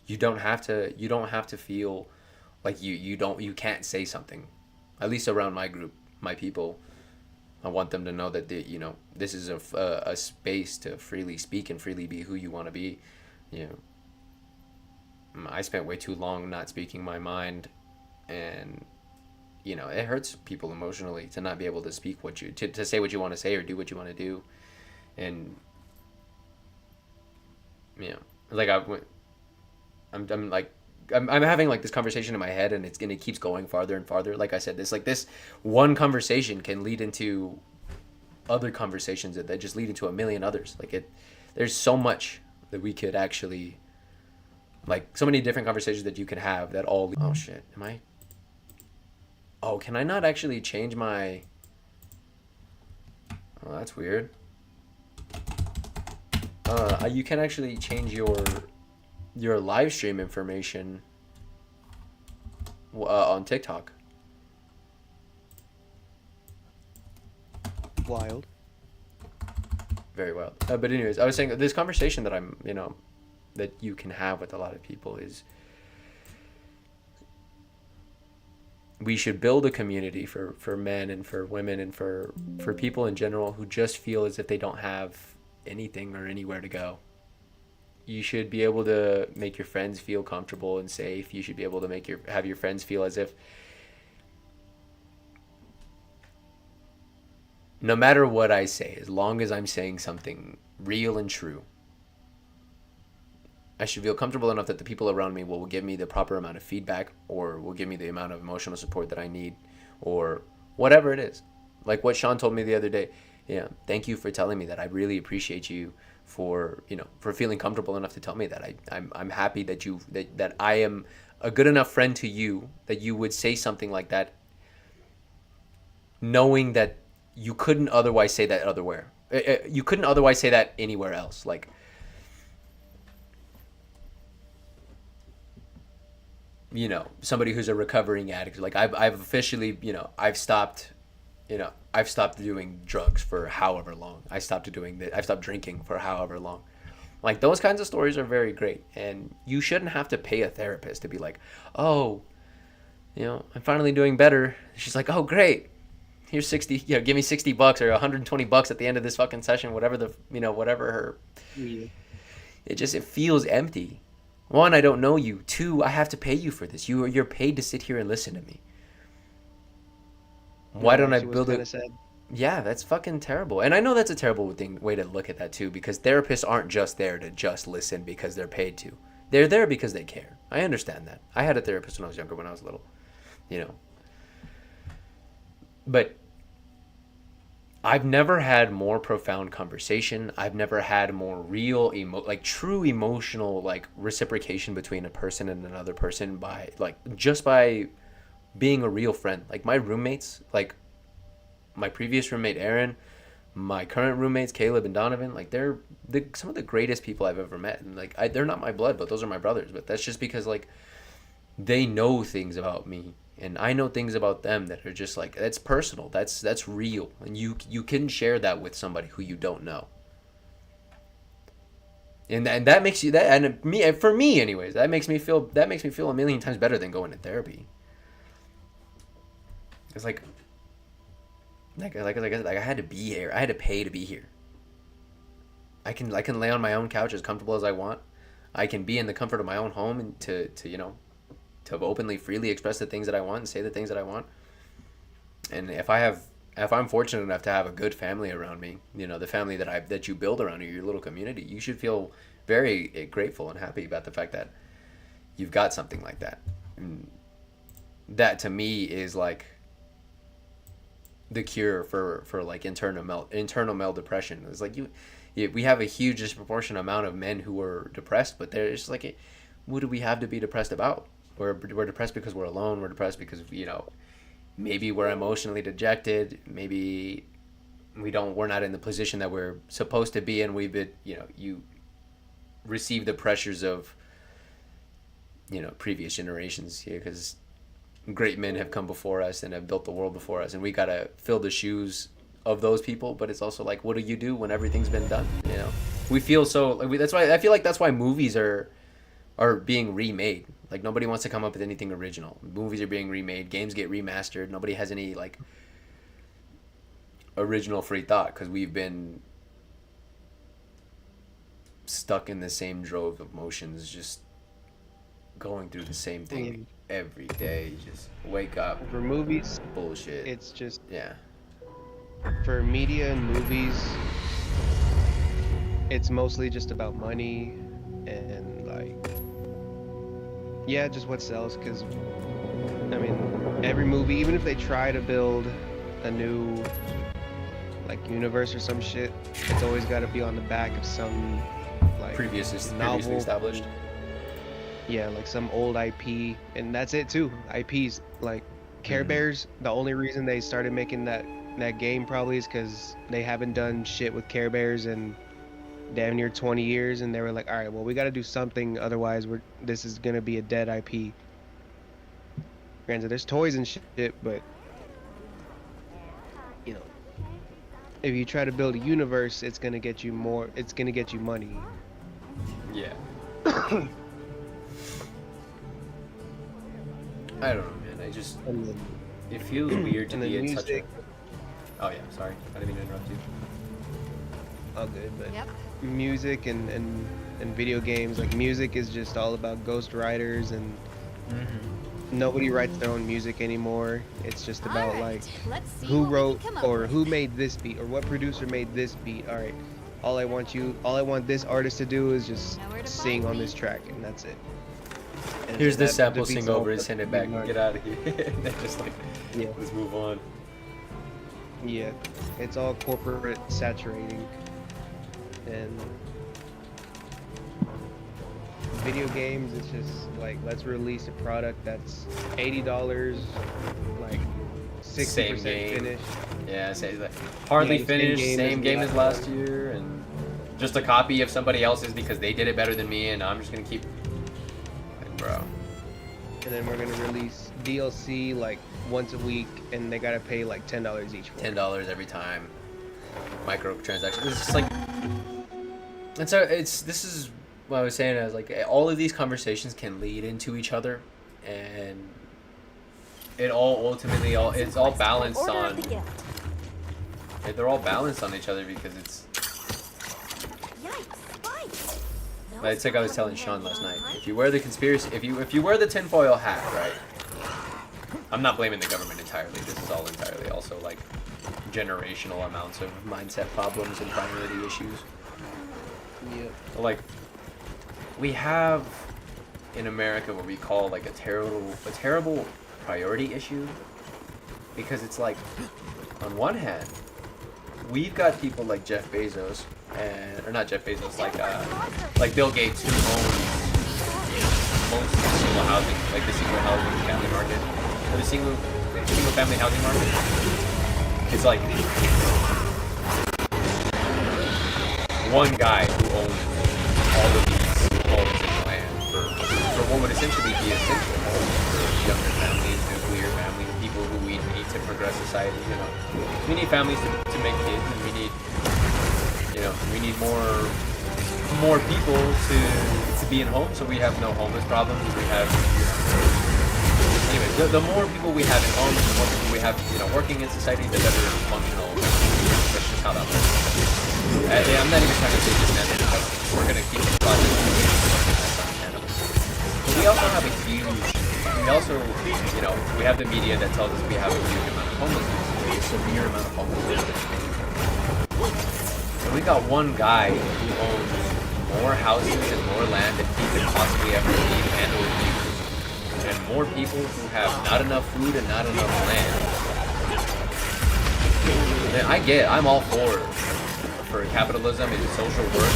Speaker 2: You don't have to feel like you can't say something. At least around my group, my people, I want them to know that you know, this is a space to freely speak and freely be who you want to be. You know, I spent way too long not speaking my mind, and you know, it hurts people emotionally to not be able to speak to say what you want to say or do what you want to do. And, you know, like I'm having like this conversation in my head, and it keeps going farther and farther. Like I said, this one conversation can lead into other conversations that just lead into a million others. Like there's so much that we could actually, like, so many different conversations that you can have that all, oh shit, oh, can I not actually change my... Oh, that's weird. You can actually change your live stream information on TikTok.
Speaker 1: Wild.
Speaker 2: Very wild. But anyways, I was saying this conversation that I'm, you know, that you can have with a lot of people is... we should build a community for men and for women and for people in general who just feel as if they don't have anything or anywhere to go. You should be able to make your friends feel comfortable and safe. You should be able to have your friends feel as if no matter what I say, as long as I'm saying something real and true, I should feel comfortable enough that the people around me will give me the proper amount of feedback, or will give me the amount of emotional support that I need, or whatever it is. Like what Sean told me the other day, Yeah, thank you for telling me that. I really appreciate you for, you know, for feeling comfortable enough to tell me that. I'm happy that that I am a good enough friend to you that you would say something like that, knowing that you couldn't otherwise say that otherwhere. You couldn't otherwise say that anywhere else. Like, you know, somebody who's a recovering addict. Like, I've officially, you know, I've stopped doing drugs for however long. I've stopped drinking for however long. Like, those kinds of stories are very great, and you shouldn't have to pay a therapist to be like, oh, you know, I'm finally doing better. She's like, oh, great. Here's 60, you know, give me $60 or $120 at the end of this fucking session, whatever the, you know, whatever her.
Speaker 1: Yeah.
Speaker 2: It feels empty. One, I don't know you. Two, I have to pay you for this. You're paid to sit here and listen to me. Why don't I build it? Yeah, that's fucking terrible. And I know that's a terrible way to look at that too, because therapists aren't just there to just listen because they're paid to. They're there because they care. I understand that. I had a therapist when I was younger, when I was little, you know. But I've never had more profound conversation. I've never had more real, true emotional, like, reciprocation between a person and another person just by being a real friend. Like, my roommates, like my previous roommate Aaron, my current roommates Caleb and Donovan, like, they're some of the greatest people I've ever met. And like, they're not my blood, but those are my brothers. But that's just because, like, they know things about me and I know things about them that are just like, that's personal, that's real, and you can share that with somebody who you don't know. And that makes you, that, and me, for me anyways, that makes me feel a million times better than going to therapy. It's like I had to be here. I had to pay to be here. I can lay on my own couch as comfortable as I want. I can be in the comfort of my own home and to you know, to openly, freely express the things that I want and say the things that I want. And if I'm fortunate enough to have a good family around me, you know, the family that you build around you, your little community, you should feel very grateful and happy about the fact that you've got something like that. And that to me is like the cure for like internal male depression. It's like we have a huge disproportionate amount of men who are depressed, but they're just like, what do we have to be depressed about? We're depressed because we're alone. We're depressed because, you know, maybe we're emotionally dejected. Maybe we're not in the position that we're supposed to be in. We've been, you know, you receive the pressures of, you know, previous generations here, because great men have come before us and have built the world before us, and we gotta fill the shoes of those people. But it's also like, what do you do when everything's been done? You know, we feel so like that's why I feel like that's why movies are being remade. Like, nobody wants to come up with anything original. Movies are being remade, games get remastered. Nobody has any like original free thought, because we've been stuck in the same drove of emotions, just going through the same thing every day. Just wake up.
Speaker 1: For movies,
Speaker 2: bullshit.
Speaker 1: it's just,
Speaker 2: yeah.
Speaker 1: For media and movies, it's mostly just about money and, like, yeah, just what sells. Because I mean, every movie, even if they try to build a new, like, universe or some shit, it's always got to be on the back of some, like, previously
Speaker 2: established.
Speaker 1: Yeah, like some old IP, and that's it too. IPs like Care Bears. The only reason they started making that game probably is because they haven't done shit with Care Bears in damn near 20 years, and they were like, all right, well, we got to do something, otherwise this is gonna be a dead IP. Granted, there's toys and shit, but you know, if you try to build a universe, it's gonna get you more. It's gonna get you money.
Speaker 2: Yeah. I don't know, man. It feels weird to be in such a... Oh yeah, sorry. I didn't mean to interrupt you.
Speaker 1: All good, but music and video games, like, music is just all about ghost writers, and nobody writes their own music anymore. It's just about like who wrote or who made this beat or what producer made this beat. All right, all I want this artist to do is just sing on this track, and that's it. And
Speaker 2: here's the sample, sing over it, send it back, get out of here. And then just like,
Speaker 1: yeah,
Speaker 2: let's move on.
Speaker 1: Yeah, it's all corporate saturating, and video games. It's just like let's release a product that's $80, like 60%
Speaker 2: Same game.
Speaker 1: finished.
Speaker 2: Yeah, say like hardly
Speaker 1: Yeah,
Speaker 2: finished, same game as last
Speaker 1: year.
Speaker 2: year, and just a copy of somebody else's because they did it better than me, and I'm just gonna keep. Like, bro.
Speaker 1: And then we're gonna release DLC like once a week, and they gotta pay like $10 each for it.
Speaker 2: $10 every time. Microtransactions. It's just like, and so this is what I was saying. I was like, all of these conversations can lead into each other, and it all ultimately it's all balanced on. They're all balanced on each other because it's. It's like I was telling Sean last night. If you wear the conspiracy, if you wear the tinfoil hat, right? I'm not blaming the government entirely. This is all entirely also like generational amounts of mindset problems and priority issues.
Speaker 1: Yep.
Speaker 2: Like we have in America what we call like a terrible priority issue, because it's like on one hand we've got people like Jeff Bezos or not Jeff Bezos, like Bill Gates, who owns most of the single housing, like the single housing family market, or the single family housing market. It's like one guy who owns all of these homes and land for what would essentially be essential homes for younger families, nuclear families, people who we need to progress society. You know, we need families to make kids, and we need. We need more people to be in homes, so we have no homeless problems. We have, anyway, the more people we have in homes, the more people we have, working in society, the better functional. That's just how that works. I'm not even trying to say this now because we're gonna keep this process. But we also have a huge. We also, we have the media that tells us we have a huge amount of homelessness, a severe amount of homelessness. We got one guy who owns more houses and more land than he could possibly ever need and or use, and more people who have not enough food and not enough land. And I'm all for capitalism and social work,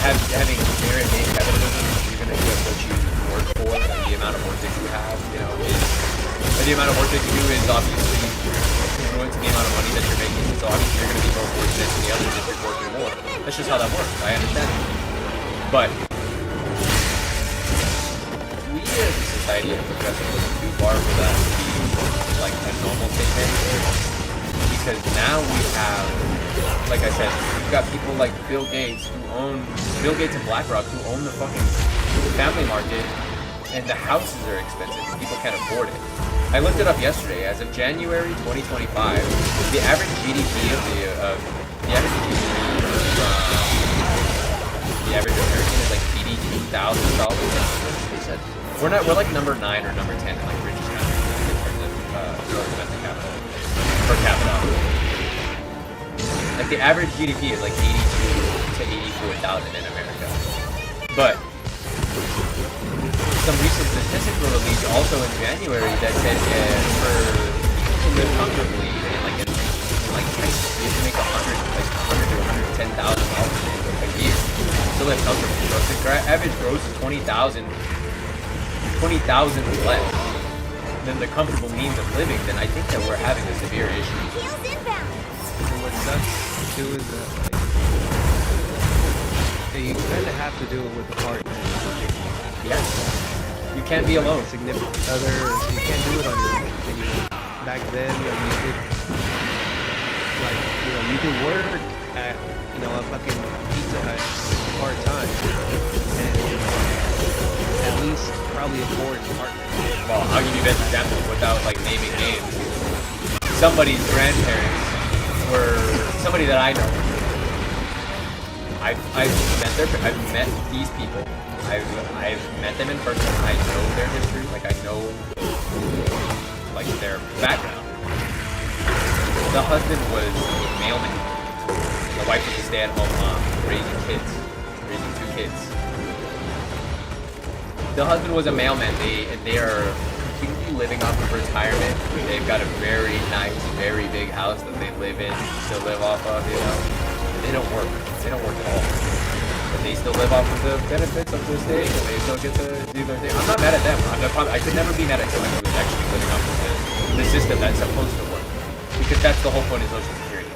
Speaker 2: having merit-based capitalism. You're gonna get what you work for, and the amount of work that you have, the amount of work that you do is obviously congruent to the amount of money that you're making. So obviously you're going to be more fortunate than the others if you're working more. That's just how that works. I understand. But we as a society have progressed a little too far for that to be like a normal statement. Because now we have, like I said, we've got people like Bill Gates and BlackRock who own the fucking family market, and the houses are expensive and people can't afford it. I looked it up yesterday. As of January 2025, the average GDP of the average American is like $82,000. We're like number 9 or number 10 in like richest countries in terms of gross domestic capital per capita. Like the average GDP is like 82 to 84,000 in America. But some recent statistics were released also in January that said for to live comfortably in Texas, you have to make $100 to $110,000 a year to live comfortably. So if the average gross is $20,000 less than the comfortable means of living, then I think that we're having a severe issue.
Speaker 1: And what sucks too is that you kind of have to do it with a partner.
Speaker 2: Yes. You can't be alone.
Speaker 1: Significant other, you can't do it on your own. Back then, you could, you could work at, a fucking Pizza Hut part-time, and at least probably afford a partner.
Speaker 2: Well, I'll give you the best example without naming names. Somebody's grandparents were somebody that I know. I've met these people. I've met them in person. I know their history. I know their background. The husband was a mailman. The wife was a stay-at-home mom, raising 2 kids. The husband was a mailman. They are completely living off of retirement. They've got a very nice, very big house that they live in, still live off of, you know. They don't work. They don't work at all. But they still live off of the benefits of this day, and they still get to do their thing. I'm not mad at them. I could never be mad at someone who is actually living off of the system that's supposed to work. Because that's the whole point of Social Security.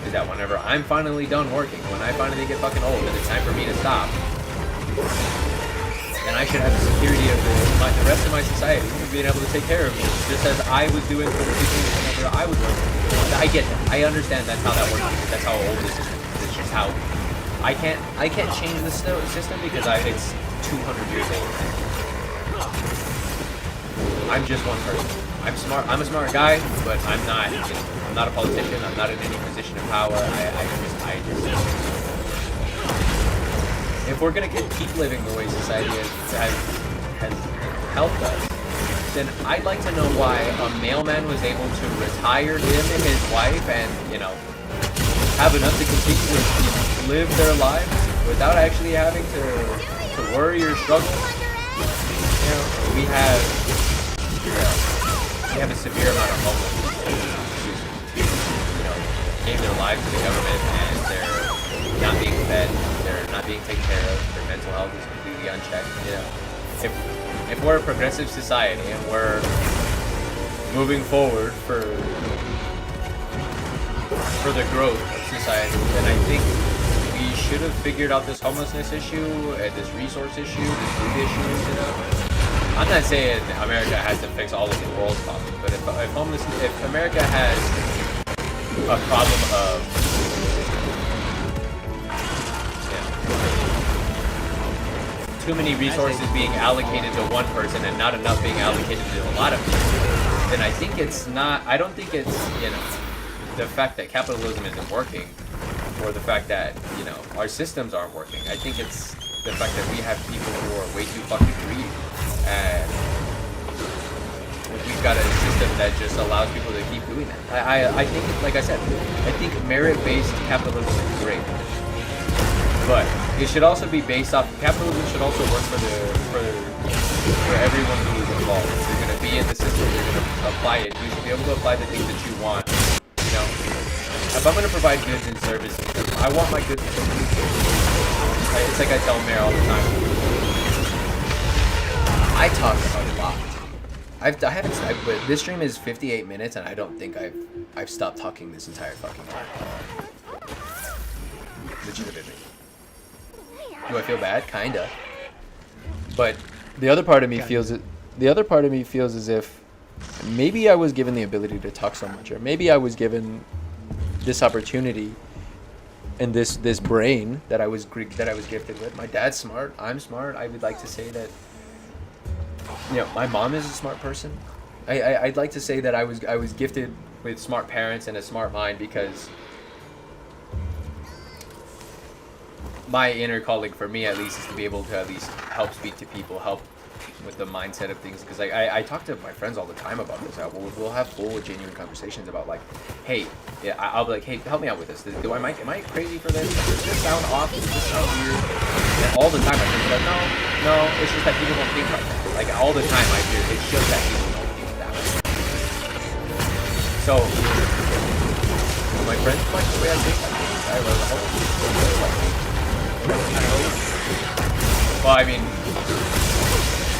Speaker 2: Is that whenever I'm finally done working, when I finally get fucking old and it's time for me to stop, then I should have the security of the rest of my society being able to take care of me, just as I was doing for the people whenever I was working. I get that. I understand that's how that works, because that's how old the system is. It's just how I can't change the system because it's 200 years old. I'm just one person. I'm smart. I'm a smart guy, but I'm not. You know, I'm not a politician. I'm not in any position of power. I just. If we're gonna keep living the way society has helped us, then I'd like to know why a mailman was able to retire him and his wife, and have enough to continue to live their lives without actually having to worry or struggle. We have a severe amount of homelessness who gave their lives to the government, and they're not being fed, they're not being taken care of, their mental health is completely unchecked. If we're a progressive society and we're moving forward for the growth of society, then I think we should have figured out this homelessness issue, this resource issue, this food issue. I'm not saying America has to fix all of the world's problems, but if America has a problem of too many resources being allocated to one person and not enough being allocated to a lot of people, then I think it's not. I don't think it's the fact that capitalism isn't working, or the fact that our systems aren't working. I think it's the fact that we have people who are way too fucking greedy. And we've got a system that just allows people to keep doing that. I think, like I said, I think merit-based capitalism is great, but it should also be based off. Capitalism should also work for everyone who is involved. If you're going to be in the system, you're going to apply it. You should be able to apply the things that you want. If I'm going to provide goods and services, I want my goods and services. It's like I tell Mayor all the time. I talk a lot. I haven't, but this stream is 58 minutes, and I don't think I've stopped talking this entire fucking time. Legitimately. Do I feel bad? Kinda. But the other part of me feels it. The other part of me feels as if maybe I was given the ability to talk so much, or maybe I was given this opportunity and this brain that I was gifted with. My dad's smart. I'm smart. I would like to say that. My mom is a smart person. I'd like to say that I was gifted with smart parents and a smart mind, because my inner calling, for me at least, is to be able to at least help speak to people, help with the mindset of things. Because I talk to my friends all the time about this. We'll have full, genuine conversations about hey, I'll be like, hey, help me out with this. Am I crazy for this? Does this sound off? Does this sound weird? And all the time I think that no, it's just that people don't think like that. Like all the time I hear it's just that people don't think that way. So my friends like the way I think. I well, I mean,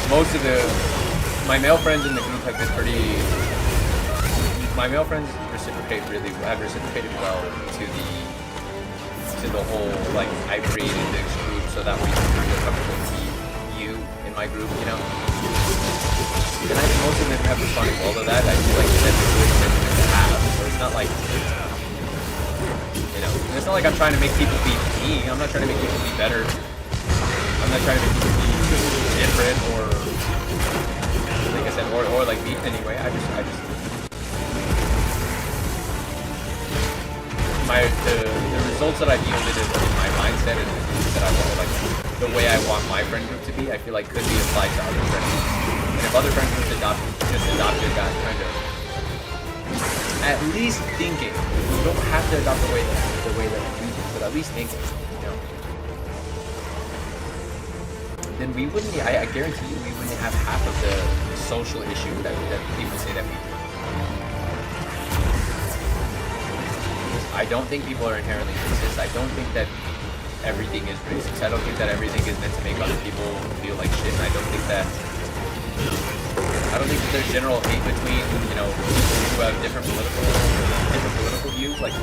Speaker 2: most of my male friends in the group have been pretty. My male friends have reciprocated well to the whole, like, I created this group so that we can feel comfortable to be you in my group, And I think most of them have responded well to that. I feel like that's a good sentiment to have. So it's not like, it's not like I'm trying to make people be me. I'm not trying to make people be better. I'm not trying to make people be different or, like I said, or like me anyway. I just the results that I've yielded in my mindset and the things that I want, like the way I want my friend group to be, I feel like could be applied to other friend groups. And if other friend groups adopted that kind of at least thinking, you don't have to adopt the way that you do, but at least thinking, then we wouldn't. I guarantee you, we wouldn't have half of the social issue that people say that we do. I don't think people are inherently racist. I don't think that everything is racist. I don't think that everything is meant to make other people feel like shit. And I don't think that there's general hate between, you know, people who have different political views. Like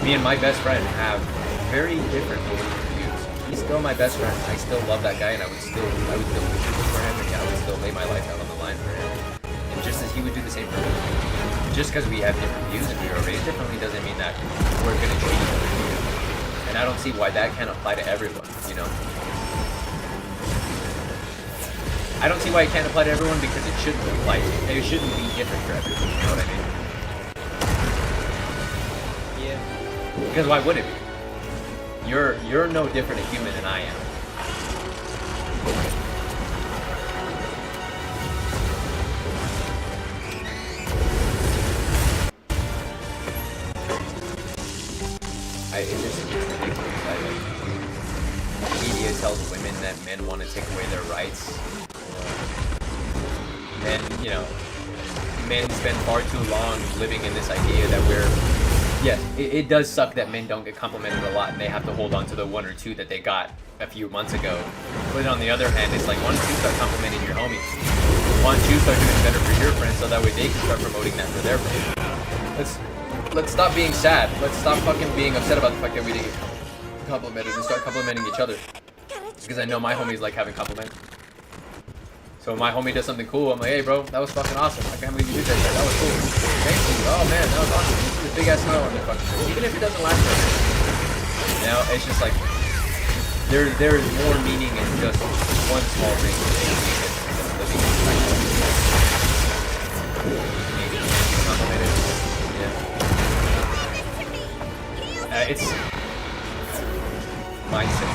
Speaker 2: me and my best friend have very different political views. He's still my best friend. I still love that guy, and I would still do this for him, and I would still lay my life out on the line for him. And just as he would do the same for me. Just because we have different views and we are raised differently doesn't mean that we're going to treat each other differently. And I don't see why that can't apply to everyone, you know? I don't see why it can't apply to everyone because it shouldn't apply. It shouldn't be different for everyone, you know what I mean?
Speaker 1: Yeah.
Speaker 2: Because why would it be? You're no different a human than I am. It's just ridiculous. Media tells women that men want to take away their rights. Men, you know, men spend far too long living in this idea that we're... Yes, it does suck that men don't get complimented a lot and they have to hold on to the one or two that they got a few months ago. But on the other hand, it's like, why don't you start complimenting your homies? Why don't you start doing better for your friends so that way they can start promoting that for their friends? Let's stop being sad. Let's stop fucking being upset about the fact that we didn't get complimented and start complimenting each other. Because I know my homies like having compliments. So when my homie does something cool, I'm like, hey bro, that was fucking awesome. I can't believe you did that. That was cool. Thank you. Oh man, that was awesome. You see the big ass smile on their fucking face. Even if it doesn't last forever. You know, it's just like there is more meaning in just one small thing than living in complimented. It's mindset.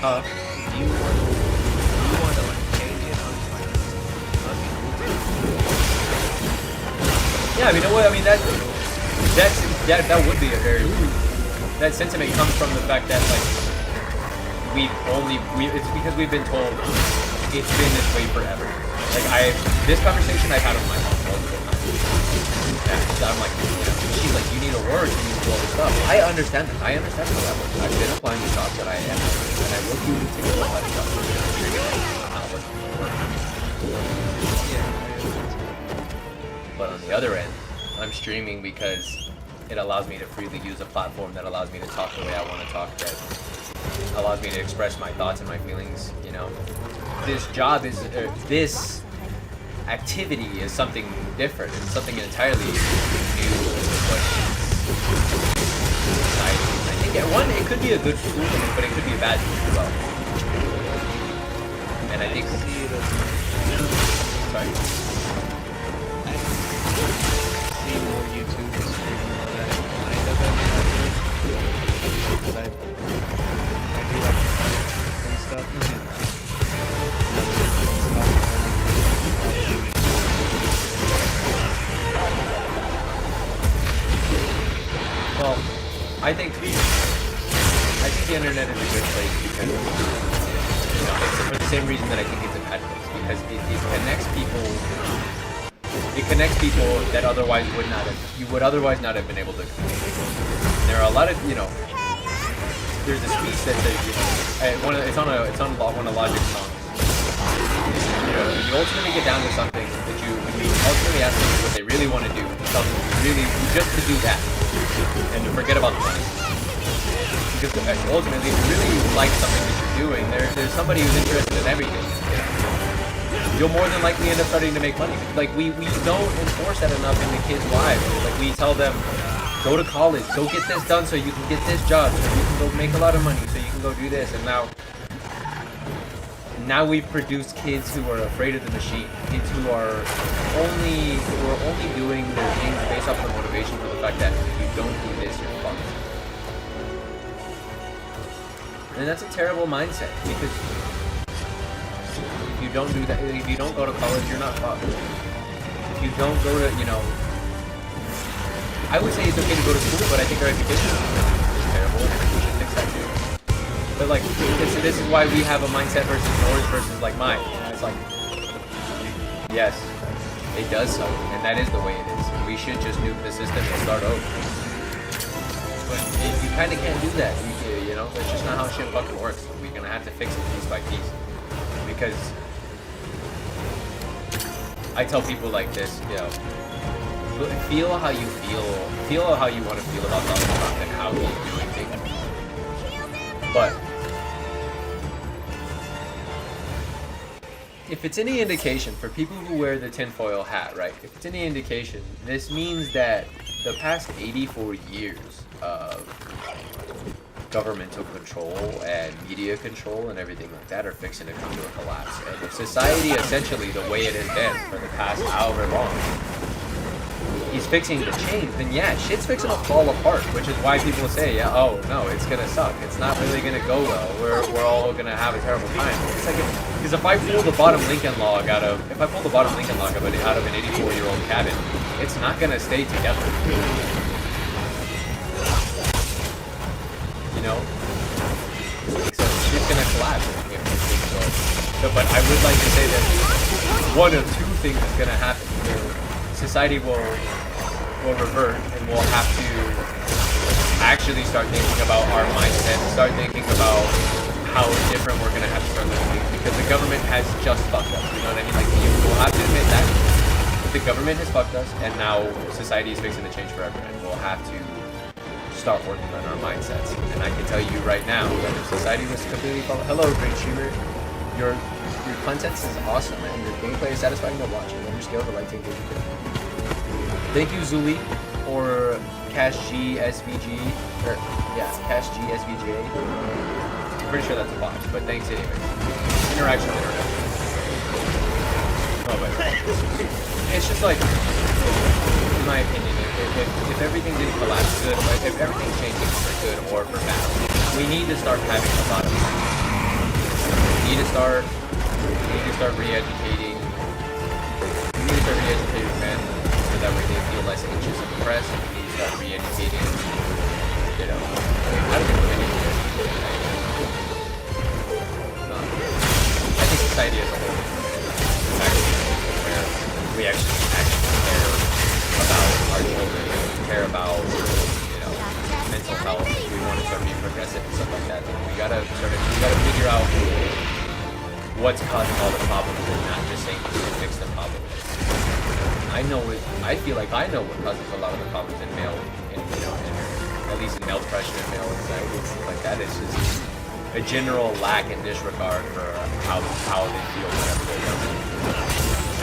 Speaker 1: Do you want to like change it on like
Speaker 2: Yeah, I mean, I mean that would be a very that sentiment comes from the fact that like it's because we've been told it's been this way forever. Like this conversation I've had with my mom multiple times. And I'm like, you know, she's like, you need to work, you need to do all this stuff. I understand that. I understand how that works. I've been applying the jobs that I am, and I will do the things that I jobs. But on the other end, I'm streaming because it allows me to freely use a platform that allows me to talk the way I want to talk, that allows me to express my thoughts and my feelings, you know. This job is, this activity is something different. It's something entirely new. I think it could be a good tool, but it could be a bad tool as well. And I think... Sorry?
Speaker 1: see more YouTubers streaming that kind of because I do like and stuff.
Speaker 2: Well, I think the internet is a good place because, you know, it's for the same reason that I think it's a bad place, because it connects people that otherwise you would otherwise not have been able to communicate. There are a lot of, you know, there's a speech that says, it's on one of Logic's songs. You know, you ultimately get down to something that you ultimately ask them what they really want to do, tell them just to do that, and to forget about the money. Because ultimately, if you really like something that you're doing, there's somebody who's interested in everything. You know? You'll more than likely end up starting to make money. Like we don't enforce that enough in the kids' lives. Like we tell them, go to college, go get this done so you can get this job, so you can go make a lot of money, so you can go do this. And now we've produced kids who are afraid of the machine, kids who are only doing their things based off the motivation for the fact that if you don't do this, you're fucked. And that's a terrible mindset, because if you don't do that, if you don't go to college, you're not fucked. If you don't go to, you know, I would say it's okay to go to school, but I think our education is terrible, and I think we should fix that too. But like, this is why we have a mindset versus yours versus like mine. It's like, yes, it does suck, and that is the way it is. We should just nuke the system and start over. But you kind of can't do that. You know, that's just not how shit fucking works. We're gonna have to fix it piece by piece. Because I tell people like this, you know, feel how you feel how you want to feel about Donald Trump and how he's doing things. But if it's any indication for people who wear the tinfoil hat, right? If it's any indication, this means that the past 84 years of governmental control and media control and everything like that are fixing to come to a collapse. And if society, essentially the way it has been for the past however long, he's fixing to change, then yeah, shit's fixing to fall apart, which is why people say, yeah, oh no, it's gonna suck. It's not really gonna go well. We're all gonna have a terrible time. It's like, because if I pull the bottom Lincoln log out of an 84-year-old cabin, it's not gonna stay together. You know? So shit's gonna collapse if things go. So, but I would like to say that one of two things is gonna happen. Society will revert, and we'll have to actually start thinking about our mindset, start thinking about how different we're gonna have to start living, because the government has just fucked us. You know what I mean? Like, we'll have to admit that the government has fucked us, and now society is fixing to change forever, and we'll have to start working on our mindsets. And I can tell you right now that if society was completely hello, Great Streamer, your content is awesome, and your gameplay is satisfying to watch. And your skill to like to engage with it. Thank you, Zuli, or Cash G SVG, or yeah, Cash G SVJ. I'm pretty sure that's a bot, but thanks anyway. Interaction with internet. Oh, but it's just like, in my opinion, if everything didn't collapse good, if everything changes for good or for bad, we need to start having a lot of fun. We need to start re-educating. We need to start re-educating men so that way they feel less anxious and depressed. We need to start re-educating, you know, how do we put it? I think society as a whole is actually where we actually care about our children, we care about, you know, mental health. We want to start being progressive and stuff like that. We gotta figure out what's causing all the problems and not just saying we can fix the problem. I feel like I know what causes a lot of the problems in male, at least in male depression and male anxiety and stuff like that. It's just a general lack and disregard for how they feel whenever they're young.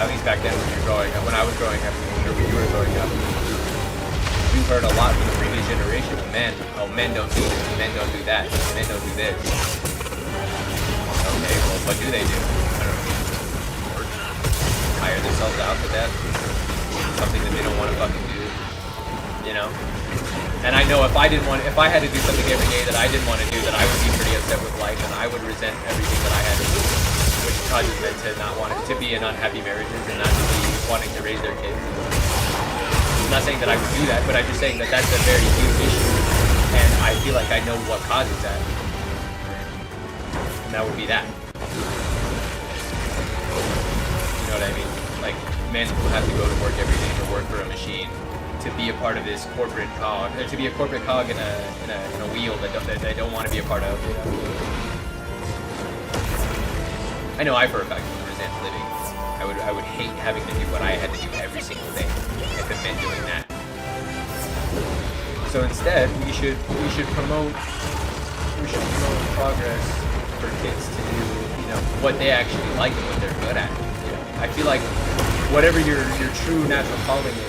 Speaker 2: At least back then when I was growing up, when you were growing up, we heard a lot from the previous generation of men. Oh, men don't do this, men don't do that, men don't do this. Okay, well, what do they do? I don't know. Hire themselves out to death. Something that they don't want to fucking do. You know? And I know if I had to do something every day that I didn't want to do, that I would be pretty upset with life, and I would resent everything that I had to do, which causes men to not want to be in unhappy marriages and not to be wanting to raise their kids. I'm not saying that I would do that, but I'm just saying that that's a very huge issue, and I feel like I know what causes that. And that would be that. You know what I mean? Like, men who have to go to work every day to work for a machine, to be a part of this corporate cog, to be a corporate cog in a wheel that they don't want to be a part of. You know? I know I for a fact would resent living. I would hate having to do what I had to do every single day if it meant doing that. So instead, we should promote progress for kids to do, you know, what they actually like and what they're good at. You know? I feel like whatever your true natural calling is,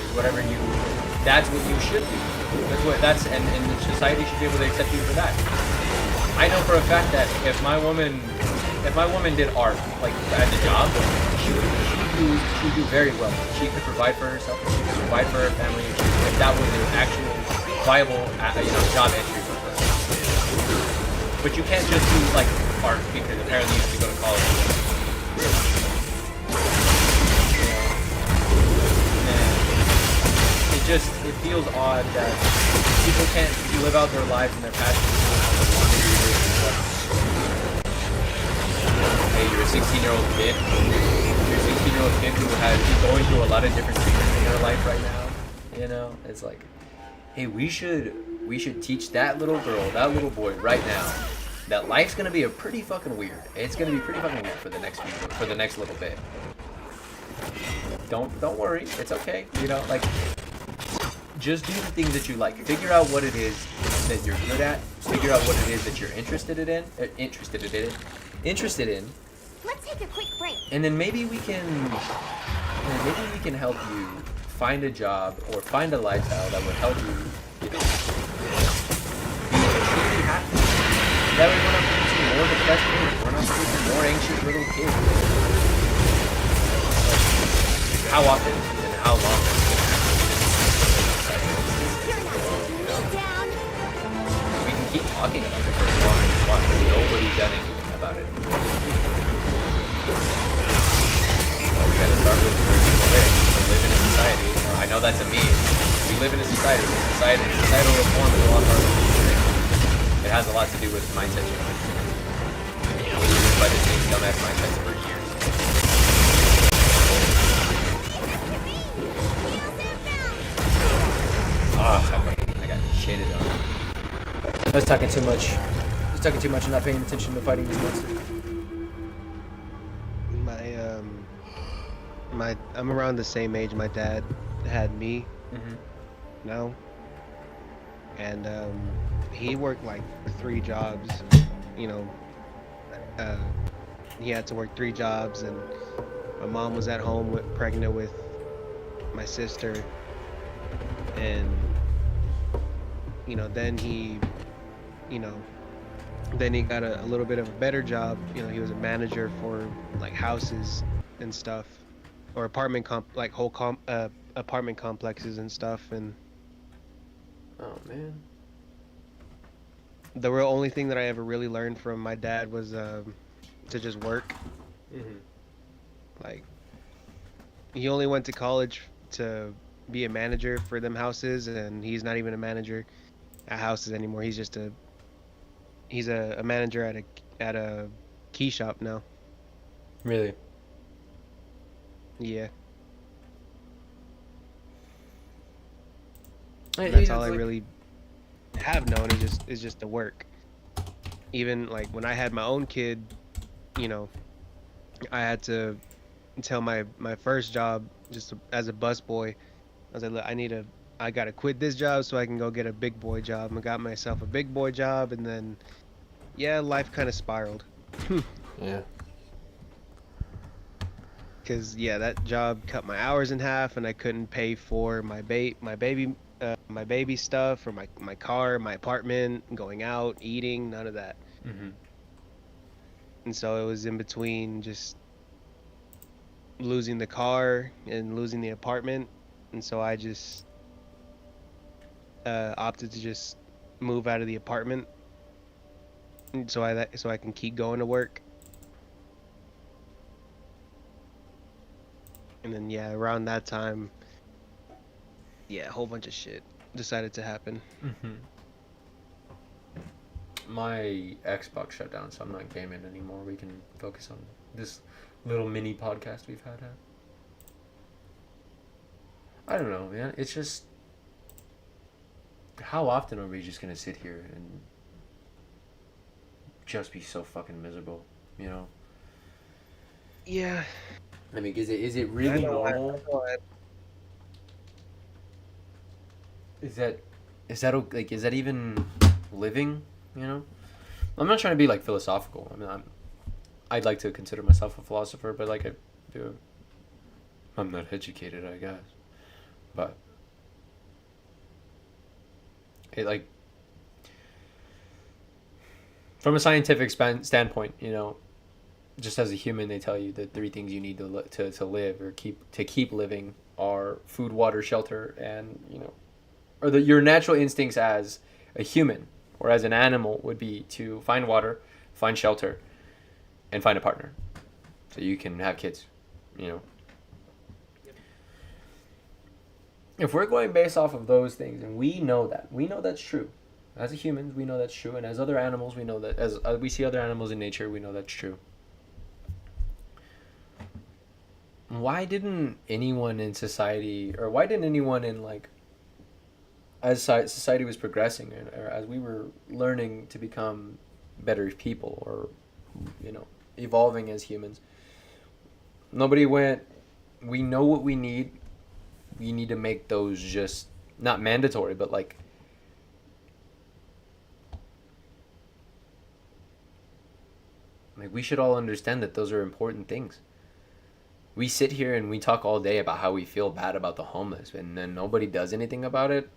Speaker 2: that's what you should do. And society should be able to accept you for that. I know for a fact that if my woman did art, like as a job, she would do very well. She could provide for herself, she could provide for her family, if that was an actual viable, job entry for her. But you can't just do like art because apparently you have to go to college. it feels odd that people can't live out their lives and their passions. Hey, you're a 16-year-old kid. You're a 16-year-old kid who has going through a lot of different things in your life right now. You know, it's like, hey, we should teach that little girl, that little boy right now, that life's gonna be pretty fucking weird. It's gonna be pretty fucking weird for the next little bit. Don't worry, it's okay. You know, like, just do the things that you like. Figure out what it is that you're good at. Figure out what it is that you're interested in.
Speaker 6: Let's take a quick break.
Speaker 2: And then maybe we can help you find a job or find a lifestyle that would help you, you know, be happy. That way we're not producing more depressed kids. We're not producing more anxious little kids. How often and how long is it gonna happen?
Speaker 6: You're not taking me down.
Speaker 2: We can keep talking about it for as long as we want, but nobody's done anything about it. Well, we gotta start with where people live. We live in a society. You know, I know that's a meme. We live in a society. Societal reform is a lot harder than you think. It has a lot to do with mindset change. We've been by the same dumbass mindsets for years. I got shitted on.
Speaker 7: I was talking too much. I was talking too much and not paying attention to fighting these monsters.
Speaker 1: I'm around the same age my dad had me now, and he worked like 3 jobs. You know, he had to work 3 jobs, and my mom was at home pregnant with my sister, and you know, then he got a little bit of a better job. You know, he was a manager for like houses and stuff, or apartment complexes and stuff. And
Speaker 2: Oh man.
Speaker 1: the real only thing that I ever really learned from my dad was to just work. Like, he only went to college to be a manager for them houses, and he's not even a manager at houses anymore. He's just a manager at a key shop now.
Speaker 2: Really?
Speaker 1: Yeah.
Speaker 2: Hey,
Speaker 1: That's all I really have known is just the work. Even like when I had my own kid, you know, I had to tell my first job, just as a busboy, I was like, look, I gotta quit this job so I can go get a big boy job. And I got myself a big boy job, and then yeah, life kind of spiraled.
Speaker 2: Yeah.
Speaker 1: Cause yeah, that job cut my hours in half, and I couldn't pay for my baby stuff, or my car, my apartment, going out, eating, none of that. And so it was in between just losing the car and losing the apartment, and so I just opted to just move out of the apartment, so I can keep going to work. And then yeah, around that time, yeah, a whole bunch of shit decided to happen.
Speaker 2: My Xbox shut down, so I'm not gaming anymore. We can focus on this little mini podcast we've had. I don't know, man. It's just, how often are we just gonna sit here and just be so fucking miserable, you know?
Speaker 1: Yeah.
Speaker 2: I mean, is it really normal? Is that like, is that even living? You know, I'm not trying to be like philosophical. I mean, I'd like to consider myself a philosopher, but like I'm not educated, I guess. But it, like, from a scientific standpoint, you know, just as a human, they tell you the 3 things you need to live or keep living are food, water, shelter, and, you know, or your natural instincts as a human or as an animal would be to find water, find shelter, and find a partner, so you can have kids, you know.
Speaker 7: if we're going based off of those things, and we know that's true. As a humans, we know that's true, and as other animals, we know that as we see other animals in nature, we know that's true. Why didn't anyone in society, or why didn't anyone in like, as society was progressing, or as we were learning to become better people, or evolving as humans, nobody went, we know what we need to make those just not mandatory, but like we should all understand that those are important things. We sit here and we talk all day about how we feel bad about the homeless, and then nobody does anything about it.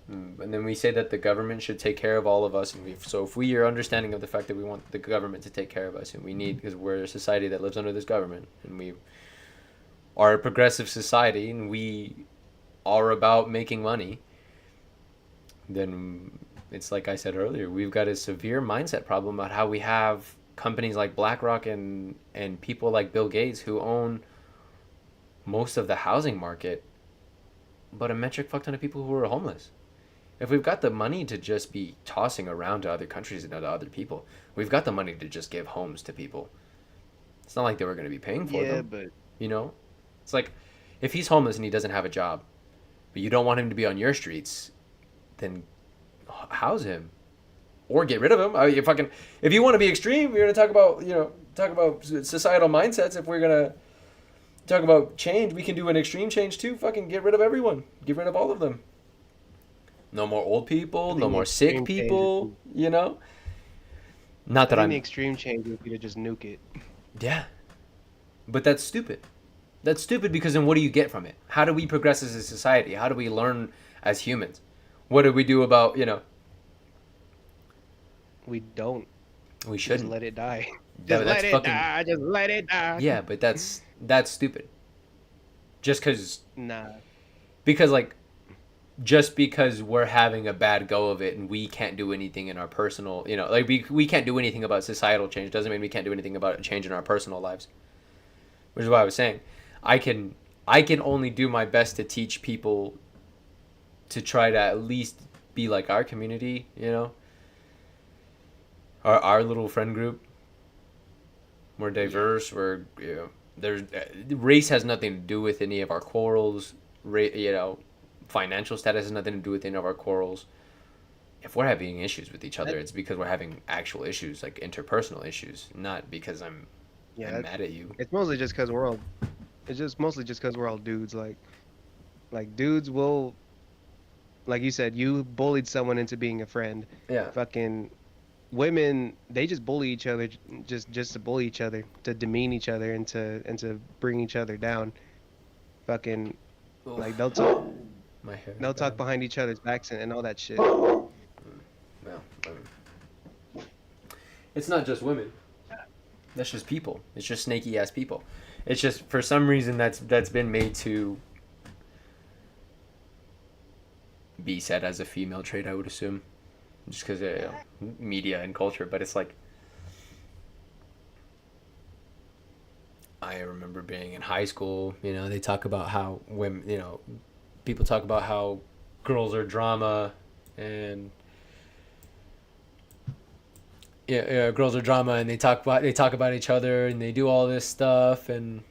Speaker 7: And then we say that the government should take care of all of us. And so if we are understanding of the fact that we want the government to take care of us, and we need, because we're a society that lives under this government, and we are a progressive society, and we are about making money, then it's like I said earlier, we've got a severe mindset problem about how we have companies like BlackRock and people like Bill Gates who own most of the housing market, but a metric fuck ton of people who are homeless. If we've got the money to just be tossing around to other countries and to other people, we've got the money to just give homes to people. It's not like they were going to be paying for them.
Speaker 1: But
Speaker 7: It's like, if he's homeless and he doesn't have a job, but you don't want him to be on your streets, then house him, or get rid of him. If you want to be extreme, we're going to talk about societal mindsets. If we're going to talk about change, we can do an extreme change too. Fucking get rid of everyone. Get rid of all of them. No more old people. No more sick people. Not that I'm.
Speaker 1: The extreme change would be to just nuke it.
Speaker 7: Yeah, but that's stupid. That's stupid because then what do you get from it? How do we progress as a society? How do we learn as humans? What do we do about
Speaker 1: We don't.
Speaker 7: We shouldn't.
Speaker 1: Just let it die.
Speaker 7: Just let it
Speaker 1: die. Just let it die.
Speaker 7: Yeah, but that's stupid. Just because.
Speaker 1: Nah.
Speaker 7: Because just because we're having a bad go of it and we can't do anything in our personal, we can't do anything about societal change doesn't mean we can't do anything about change in our personal lives. Which is why I was saying, I can only do my best to teach people to try to at least be like our community, our little friend group. We're diverse. We're there's race has nothing to do with any of our quarrels. Financial status has nothing to do with any of our quarrels. If we're having issues with each other, it's because we're having actual issues, like interpersonal issues, not because I'm mad at you.
Speaker 1: It's mostly just because we're all. It's just mostly just because we're all dudes. Like dudes will. Like you said, you bullied someone into being a friend.
Speaker 7: Yeah.
Speaker 1: Fucking women, they just bully each other, just to bully each other, to demean each other, and to bring each other down. Fucking, like they'll talk.
Speaker 7: My hair.
Speaker 1: They'll talk behind each other's backs and all that shit.
Speaker 7: Well, it's not just women. That's just people. It's just snaky ass people. It's just for some reason that's been made to be said as a female trait, I would assume, just because of media and culture. But it's like, I remember being in high school. They talk about how women. People talk about how girls are drama, and girls are drama, and they talk about each other, and they do all this stuff, and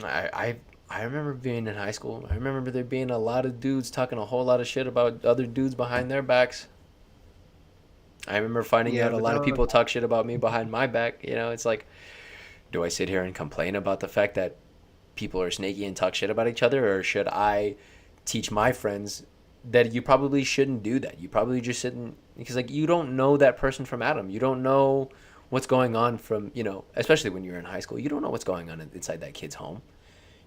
Speaker 7: I remember being in high school. I remember there being a lot of dudes talking a whole lot of shit about other dudes behind their backs. I remember finding out a lot of people talk shit about me behind my back. It's like, do I sit here and complain about the fact that people are snaky and talk shit about each other, or should I teach my friends that you probably shouldn't do that? You probably just shouldn't, because you don't know that person from Adam. You don't know what's going on from, especially when you're in high school, you don't know what's going on inside that kid's home.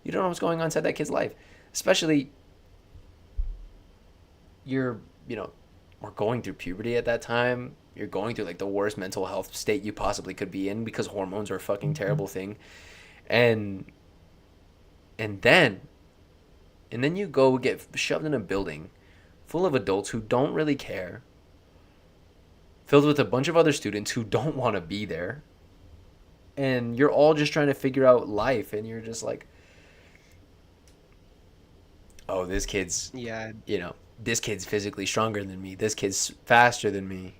Speaker 7: You don't know what's going on inside that kid's life. Especially we're going through puberty at that time. You're going through the worst mental health state you possibly could be in, because hormones are a fucking terrible thing. And then you go get shoved in a building full of adults who don't really care, filled with a bunch of other students who don't want to be there. and you're all just trying to figure out life, and you're just like, oh, this kid's,
Speaker 1: Yeah,
Speaker 7: this kid's physically stronger than me. This kid's faster than me.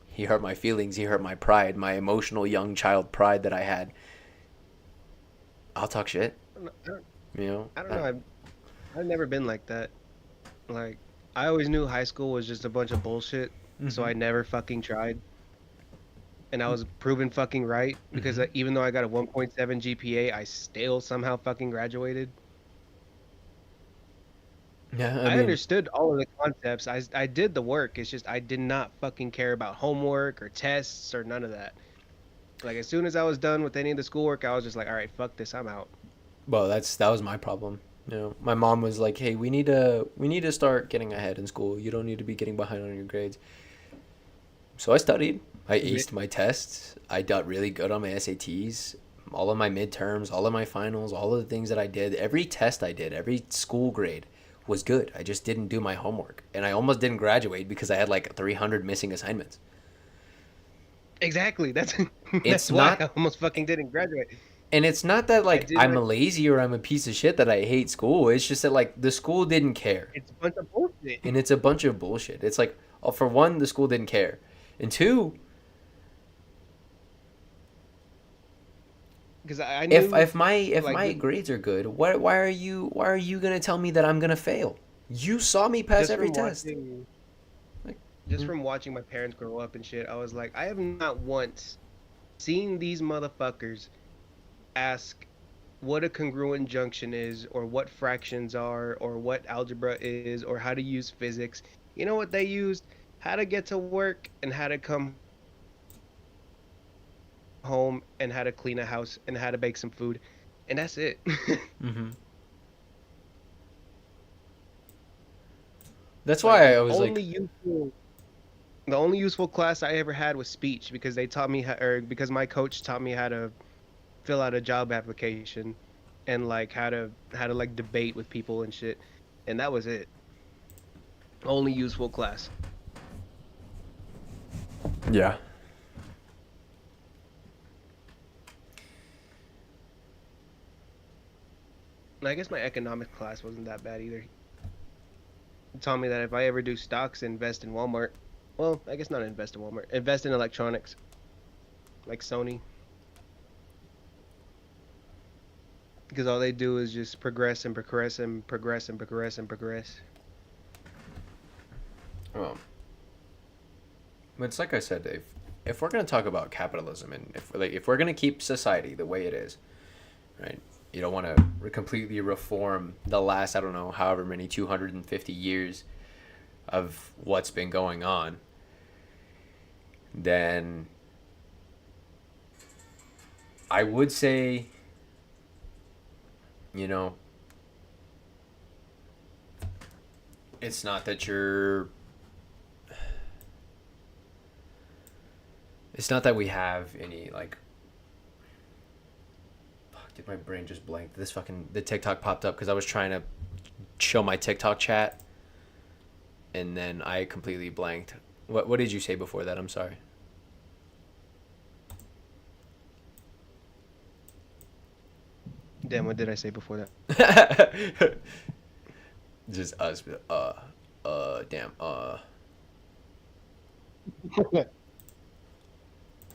Speaker 7: He hurt my feelings. He hurt my pride, my emotional young child pride that I had. I'll talk shit.
Speaker 1: I don't know. I've never been like that. Like, I always knew high school was just a bunch of bullshit, so I never fucking tried. And I was proven fucking right because even though I got a 1.7 GPA, I still somehow fucking graduated.
Speaker 7: Yeah,
Speaker 1: I understood all of the concepts. I did the work. It's just I did not fucking care about homework or tests or none of that. Like, as soon as I was done with any of the schoolwork, I was just like, all right, fuck this, I'm out.
Speaker 7: well, that was my problem. My mom was like, "Hey, we need to start getting ahead in school. You don't need to be getting behind on your grades." So I studied. I aced my tests. I got really good on my SATs, all of my midterms, all of my finals, all of the things that I did. Every test I did, every school grade was good. I just didn't do my homework, and I almost didn't graduate because I had like 300 missing assignments.
Speaker 1: Exactly. That's
Speaker 7: It's
Speaker 1: why
Speaker 7: not
Speaker 1: I almost fucking didn't graduate.
Speaker 7: And it's not that like
Speaker 1: did
Speaker 7: I'm
Speaker 1: my-
Speaker 7: a lazy or I'm a piece of shit that I hate school. It's just that like the school didn't care.
Speaker 1: It's a bunch of bullshit.
Speaker 7: And it's a bunch of bullshit. It's like, for one, the school didn't care. And two,
Speaker 1: Because I knew
Speaker 7: if my
Speaker 1: like,
Speaker 7: grades are good, why are you gonna tell me that I'm gonna fail? You saw me pass
Speaker 1: just
Speaker 7: every
Speaker 1: from
Speaker 7: test.
Speaker 1: watching,
Speaker 7: Like,
Speaker 1: just from watching my parents grow up and shit, I was like, I have not once seen these motherfuckers ask what a congruent junction is, or what fractions are, or what algebra is, or how to use physics. You know what they used? How to get to work and how to come home and how to clean a house and how to bake some food. And that's it.
Speaker 7: Mm-hmm. That's why I was like,
Speaker 1: The only useful class I ever had was speech because they taught me because my coach taught me how to fill out a job application and like how to like debate with people and shit. And that was it. Only useful class.
Speaker 7: yeah.
Speaker 1: And I guess my economics class wasn't that bad either. He taught me that if I ever do stocks, invest in Walmart. Well, I guess not invest in Walmart. Invest in electronics. Like Sony. Because all they do is just progress and progress and progress and progress and progress.
Speaker 7: But it's like I said, Dave. If we're gonna talk about capitalism and if we're gonna keep society the way it is, right? You don't want to completely reform the last, I don't know, however many 250 years of what's been going on. Then I would say, it's not that it's not that we have any like, did my brain just blank? The TikTok popped up because I was trying to show my TikTok chat, and then I completely blanked. What did you say before that? I'm sorry.
Speaker 1: Damn, what did I say before that?
Speaker 7: Just us. Damn.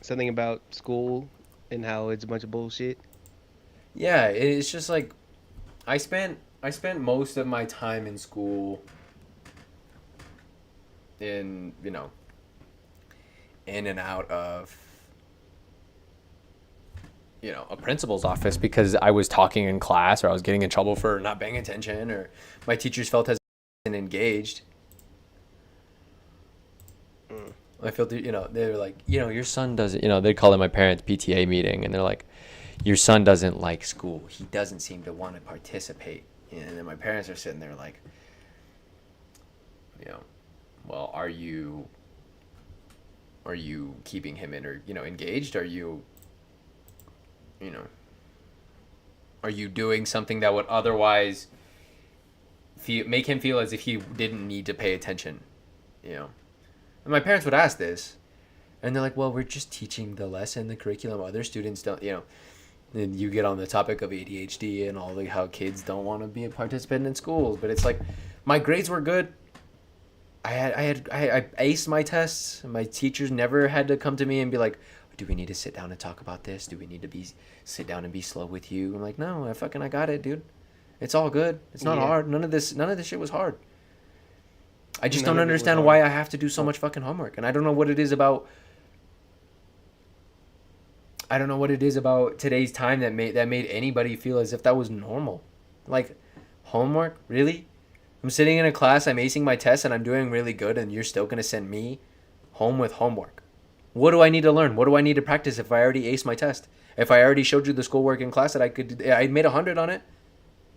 Speaker 1: Something about school and how it's a bunch of bullshit.
Speaker 7: Yeah, it's just like I spent most of my time in school in and out of a principal's office because I was talking in class or I was getting in trouble for not paying attention or my teachers felt as engaged. I felt, they were like, your son doesn't, they'd call it my parents' PTA meeting, and they're like, your son doesn't like school. He doesn't seem to want to participate. And then my parents are sitting there like, well, are you keeping him engaged? Are you doing something that would otherwise make him feel as if he didn't need to pay attention? And my parents would ask this, And they're like, well, we're just teaching the lesson, the curriculum. Other students don't, you know. And you get on the topic of ADHD and all like how kids don't want to be a participant in schools. But it's like, my grades were good. I aced my tests. My teachers never had to come to me and be like, do we need to sit down and talk about this? Do we need to sit down and be slow with you? I'm like, no, I got it, dude. It's all good. It's not hard. None of this shit was hard. I just don't understand why I have to do so much fucking homework. And I don't know what it is about today's time that made anybody feel as if that was normal. Like, homework? Really? I'm sitting in a class, I'm acing my tests, and I'm doing really good, and you're still gonna send me home with homework. What do I need to learn? What do I need to practice if I already aced my test? If I already showed you the schoolwork in class that I made 100 on it?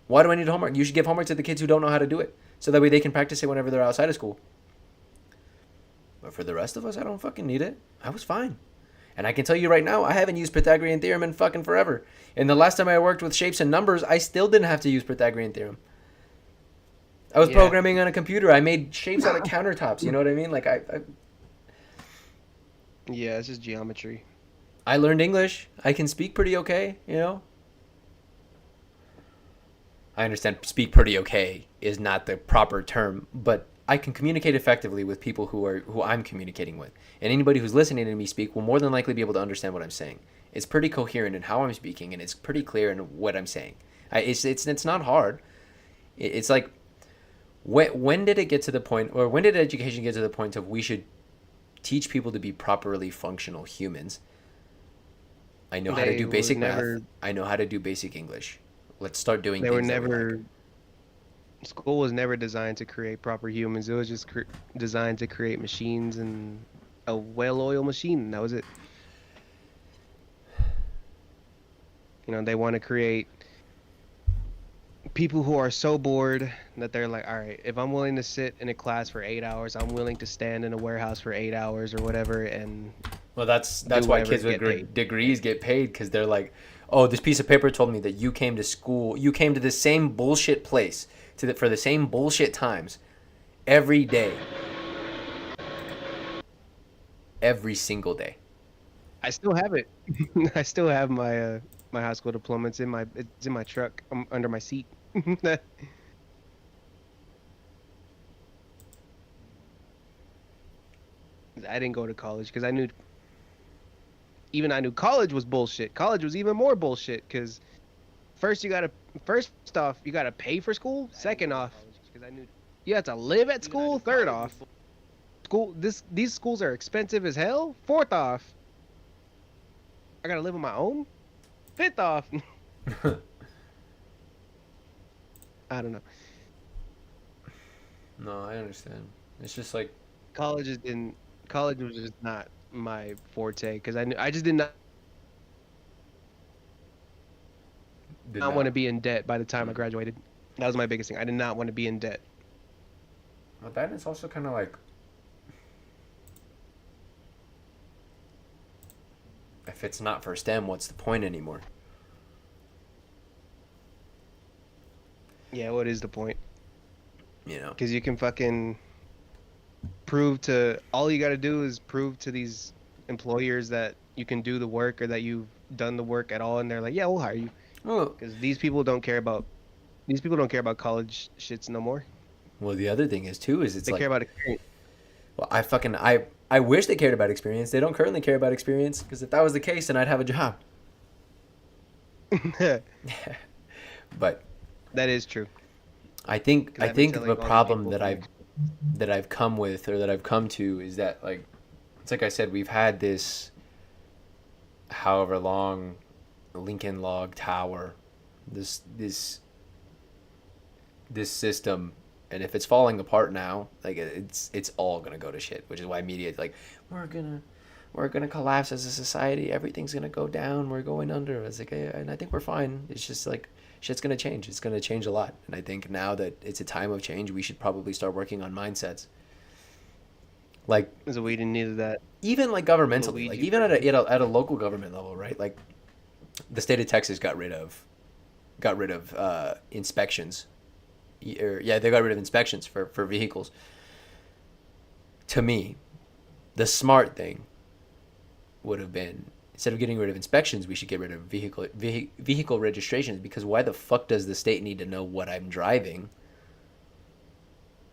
Speaker 7: Why do I need homework? You should give homework to the kids who don't know how to do it, so that way they can practice it whenever they're outside of school. But for the rest of us, I don't fucking need it. I was fine. And I can tell you right now, I haven't used Pythagorean theorem in fucking forever. And the last time I worked with shapes and numbers, I still didn't have to use Pythagorean theorem. I was programming on a computer. I made shapes out of countertops. You know what I mean? Like
Speaker 1: Yeah, it's just geometry.
Speaker 7: I learned English. I can speak pretty okay, you know? I understand speak pretty okay is not the proper term, but I can communicate effectively with people who I'm communicating with. And anybody who's listening to me speak will more than likely be able to understand what I'm saying. It's pretty coherent in how I'm speaking, and it's pretty clear in what I'm saying. It's not hard. It's like, when did it get to the point, or when did education get to the point of we should teach people to be properly functional humans? I know how to do basic math. I know how to do basic English. Let's start doing things that we like.
Speaker 1: School was never designed to create proper humans. It was just designed to create machines and a well-oiled machine. And that was it. You know, they want to create people who are so bored that they're like, all right, if I'm willing to sit in a class for 8 hours, I'm willing to stand in a warehouse for 8 hours or whatever. And
Speaker 7: well, that's why kids with degrees get paid, because they're like, oh, this piece of paper told me that you came to school, you came to the same bullshit place for the same bullshit times every day, every single day.
Speaker 1: I still have it. I still have my my high school diploma. It's in my truck. Under my seat. I didn't go to college because I knew college was bullshit. College was even more bullshit because first off you gotta pay for school. Second off, you have to live at school. Third off, these schools are expensive as hell. Fourth off, I gotta live on my own. Fifth off, I don't know.
Speaker 7: No, I understand. It's just like
Speaker 1: College was just not my forte because I just did not want to be in debt by the time I graduated. That was my biggest thing. I did not want to be in debt.
Speaker 7: Well, that is also kind of like, if it's not for STEM, what's the point anymore?
Speaker 1: Yeah, what is the point?
Speaker 7: You know,
Speaker 1: because you can fucking all you got to do is prove to these employers that you can do the work or that you've done the work at all, and they're like, yeah, we'll hire you. Because these people don't care about college shits no more.
Speaker 7: Well, the other thing is too is
Speaker 1: they care about experience.
Speaker 7: Well, I wish they cared about experience. They don't currently care about experience, because if that was the case, then I'd have a job. But
Speaker 1: that is true.
Speaker 7: I think the problem that I've come to is that, like, it's like I said, we've had this however long Lincoln Log Tower, this system, and if it's falling apart now, like, it's all gonna go to shit, which is why media is like, we're gonna collapse as a society, everything's gonna go down, we're going under. It's like, and I think we're fine. It's just like, shit's gonna change. It's gonna change a lot, and I think now that it's a time of change, we should probably start working on mindsets. Like,
Speaker 1: so we didn't need that.
Speaker 7: Even like governmentally, like even at a local government level, right? Like, the state of Texas got rid of inspections. They got rid of inspections for vehicles. To me, the smart thing would have been, instead of getting rid of inspections, we should get rid of vehicle registrations, because why the fuck does the state need to know what I'm driving?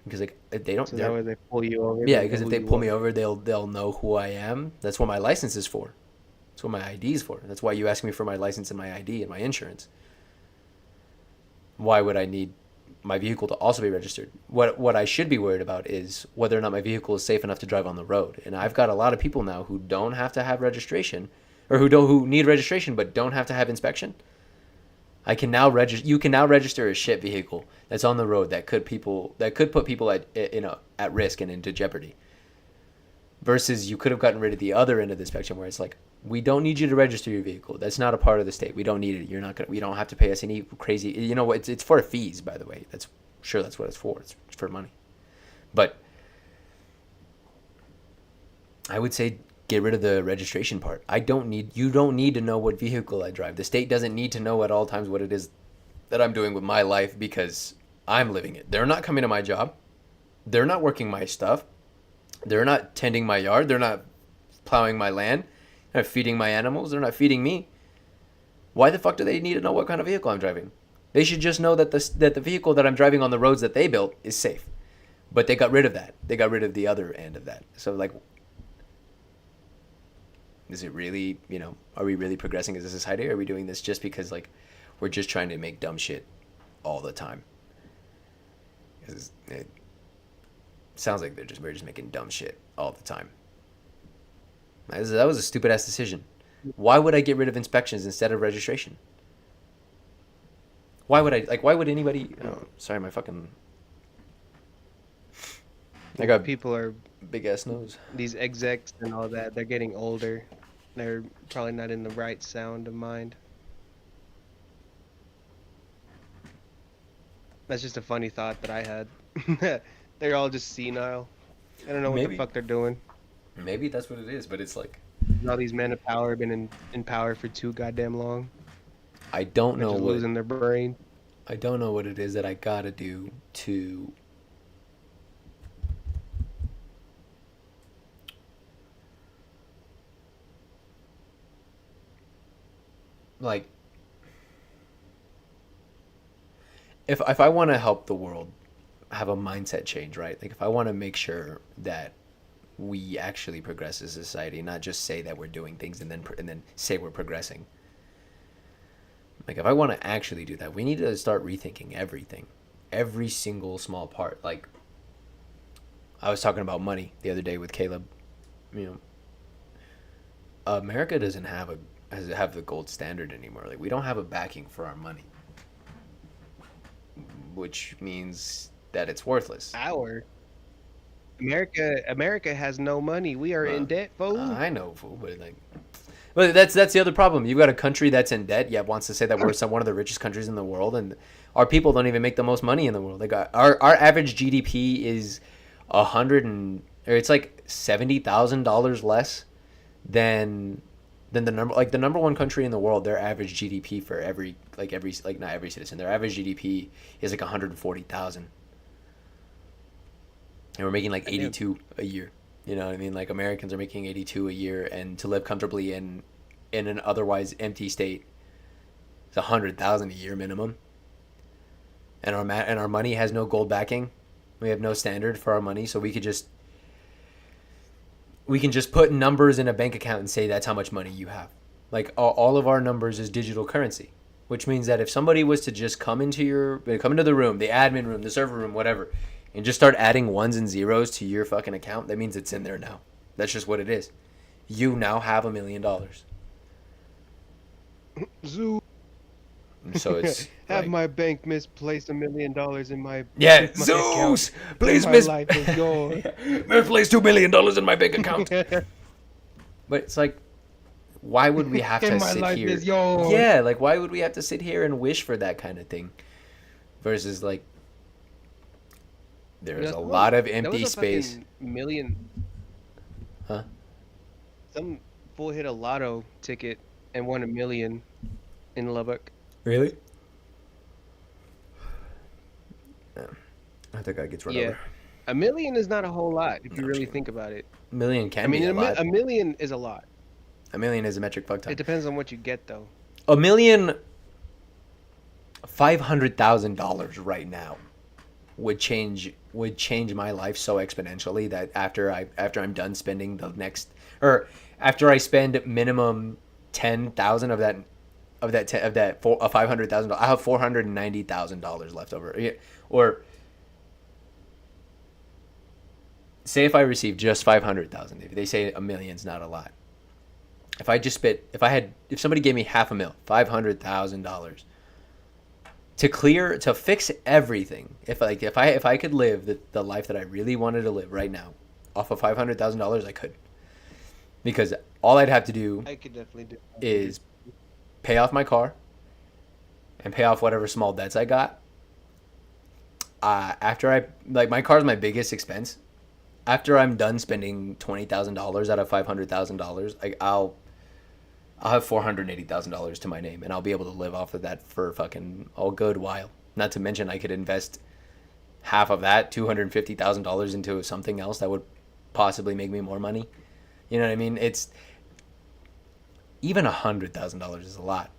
Speaker 7: Because like if they don't,
Speaker 1: So that way they pull you over.
Speaker 7: yeah,
Speaker 1: they
Speaker 7: because
Speaker 1: know
Speaker 7: if
Speaker 1: who
Speaker 7: they
Speaker 1: you
Speaker 7: pull
Speaker 1: are.
Speaker 7: me over, they'll know who I am. That's what my license is for. That's what my ID is for. That's why you ask me for my license and my ID and my insurance. Why would I need my vehicle to also be registered? What I should be worried about is whether or not my vehicle is safe enough to drive on the road. And I've got a lot of people now who don't have to have registration, or who need registration but don't have to have inspection. I can now register. You can now register a shit vehicle that's on the road that could put people at risk and into jeopardy. Versus you could have gotten rid of the other end of the spectrum where it's like, we don't need you to register your vehicle. That's not a part of the state. We don't need it. We don't have to pay us any crazy. You know what? It's for fees, by the way. That's what it's for. It's for money. But I would say get rid of the registration part. You don't need to know what vehicle I drive. The state doesn't need to know at all times what it is that I'm doing with my life, because I'm living it. They're not coming to my job. They're not working my stuff. They're not tending my yard. They're not plowing my land. They're not feeding my animals. They're not feeding me. Why the fuck do they need to know what kind of vehicle I'm driving? They should just know that the vehicle that I'm driving on the roads that they built is safe. But they got rid of that. They got rid of the other end of that. So like, is it really, are we really progressing as a society? Or are we doing this just because like we're just trying to make dumb shit all the time? Because it sounds like we're just making dumb shit all the time. That was a stupid ass decision. Why would I get rid of inspections instead of registration? Why would anybody? Oh, sorry, my fucking. I got
Speaker 1: People are
Speaker 7: big ass nose.
Speaker 1: these execs and all that. They're getting older. They're probably not in the right sound of mind. That's just a funny thought that I had. They're all just senile. I don't know what
Speaker 7: Maybe.
Speaker 1: the fuck they're doing.
Speaker 7: Maybe that's what it is, but it's like
Speaker 1: All these men of power have been in power for too goddamn long.
Speaker 7: I don't
Speaker 1: They're
Speaker 7: know
Speaker 1: just
Speaker 7: what
Speaker 1: losing their brain.
Speaker 7: I don't know what it is that I gotta do to like if I want to help the world have a mindset change, right? Like if I want to make sure that we actually progress as a society, not just say that we're doing things and then say we're progressing. Like if I want to actually do that, we need to start rethinking everything, every single small part. Like I was talking about money the other day with Caleb. America doesn't have the gold standard anymore. Like we don't have a backing for our money, which means that it's worthless.
Speaker 1: America has no money. We are in debt, fool.
Speaker 7: I know, fool, but that's the other problem. You've got a country that's in debt, yet wants to say that we're one of the richest countries in the world, and our people don't even make the most money in the world. Like our average GDP is it's like $70,000 less than the number one country in the world. Their average GDP for not every citizen, their average GDP is like 140,000. And we're making like 82 a year. You know what I mean? Like Americans are making 82 a year, and to live comfortably in an otherwise empty state, it's 100,000 a year minimum. And our money has no gold backing. We have no standard for our money, so we can just put numbers in a bank account and say that's how much money you have. Like all of our numbers is digital currency, which means that if somebody was to just come into the room, the admin room, the server room, whatever, and just start adding ones and zeros to your fucking account, that means it's in there now. That's just what it is. You now have $1 million.
Speaker 1: Zoo.
Speaker 7: So it's
Speaker 1: Have
Speaker 7: like,
Speaker 1: my bank misplaced $1 million in my
Speaker 7: yeah,
Speaker 1: my
Speaker 7: Zeus,
Speaker 1: account.
Speaker 7: please
Speaker 1: My life is yours.
Speaker 7: misplace $2 million in my bank account. But it's like, why would we have to
Speaker 1: My
Speaker 7: sit
Speaker 1: life
Speaker 7: here?
Speaker 1: is yours.
Speaker 7: Yeah, like why would we have to sit here and wish for that kind of thing? Versus like, there's a lot of empty space.
Speaker 1: Million.
Speaker 7: Huh?
Speaker 1: Some fool hit a lotto ticket and won $1 million in Lubbock.
Speaker 7: Really? Yeah. I think I gets run over.
Speaker 1: $1 million is not a whole lot if you really think about it.
Speaker 7: $1 million can
Speaker 1: I mean,
Speaker 7: be a lot.
Speaker 1: $1 million is a lot.
Speaker 7: A million is a metric fuck ton.
Speaker 1: It depends on what you get though.
Speaker 7: $1,500,000 right now would change my life so exponentially that after I'm done spending the next, or after I spend minimum 10,000 of that $500,000, I have $490,000 left over. Yeah, or say if I receive just 500,000, if they say a million's not a lot. If somebody gave me $500,000 to fix everything, if I could live the life that I really wanted to live right now off of $500,000, I could. Because all I'd have to do
Speaker 1: I could definitely do that.
Speaker 7: is pay off my car and pay off whatever small debts I got. My car is my biggest expense. After I'm done spending $20,000 out of $500,000, I'll have $480,000 to my name, and I'll be able to live off of that for fucking a good while. Not to mention I could invest half of that, $250,000, into something else that would possibly make me more money. You know what I mean? It's even $100,000 is a lot.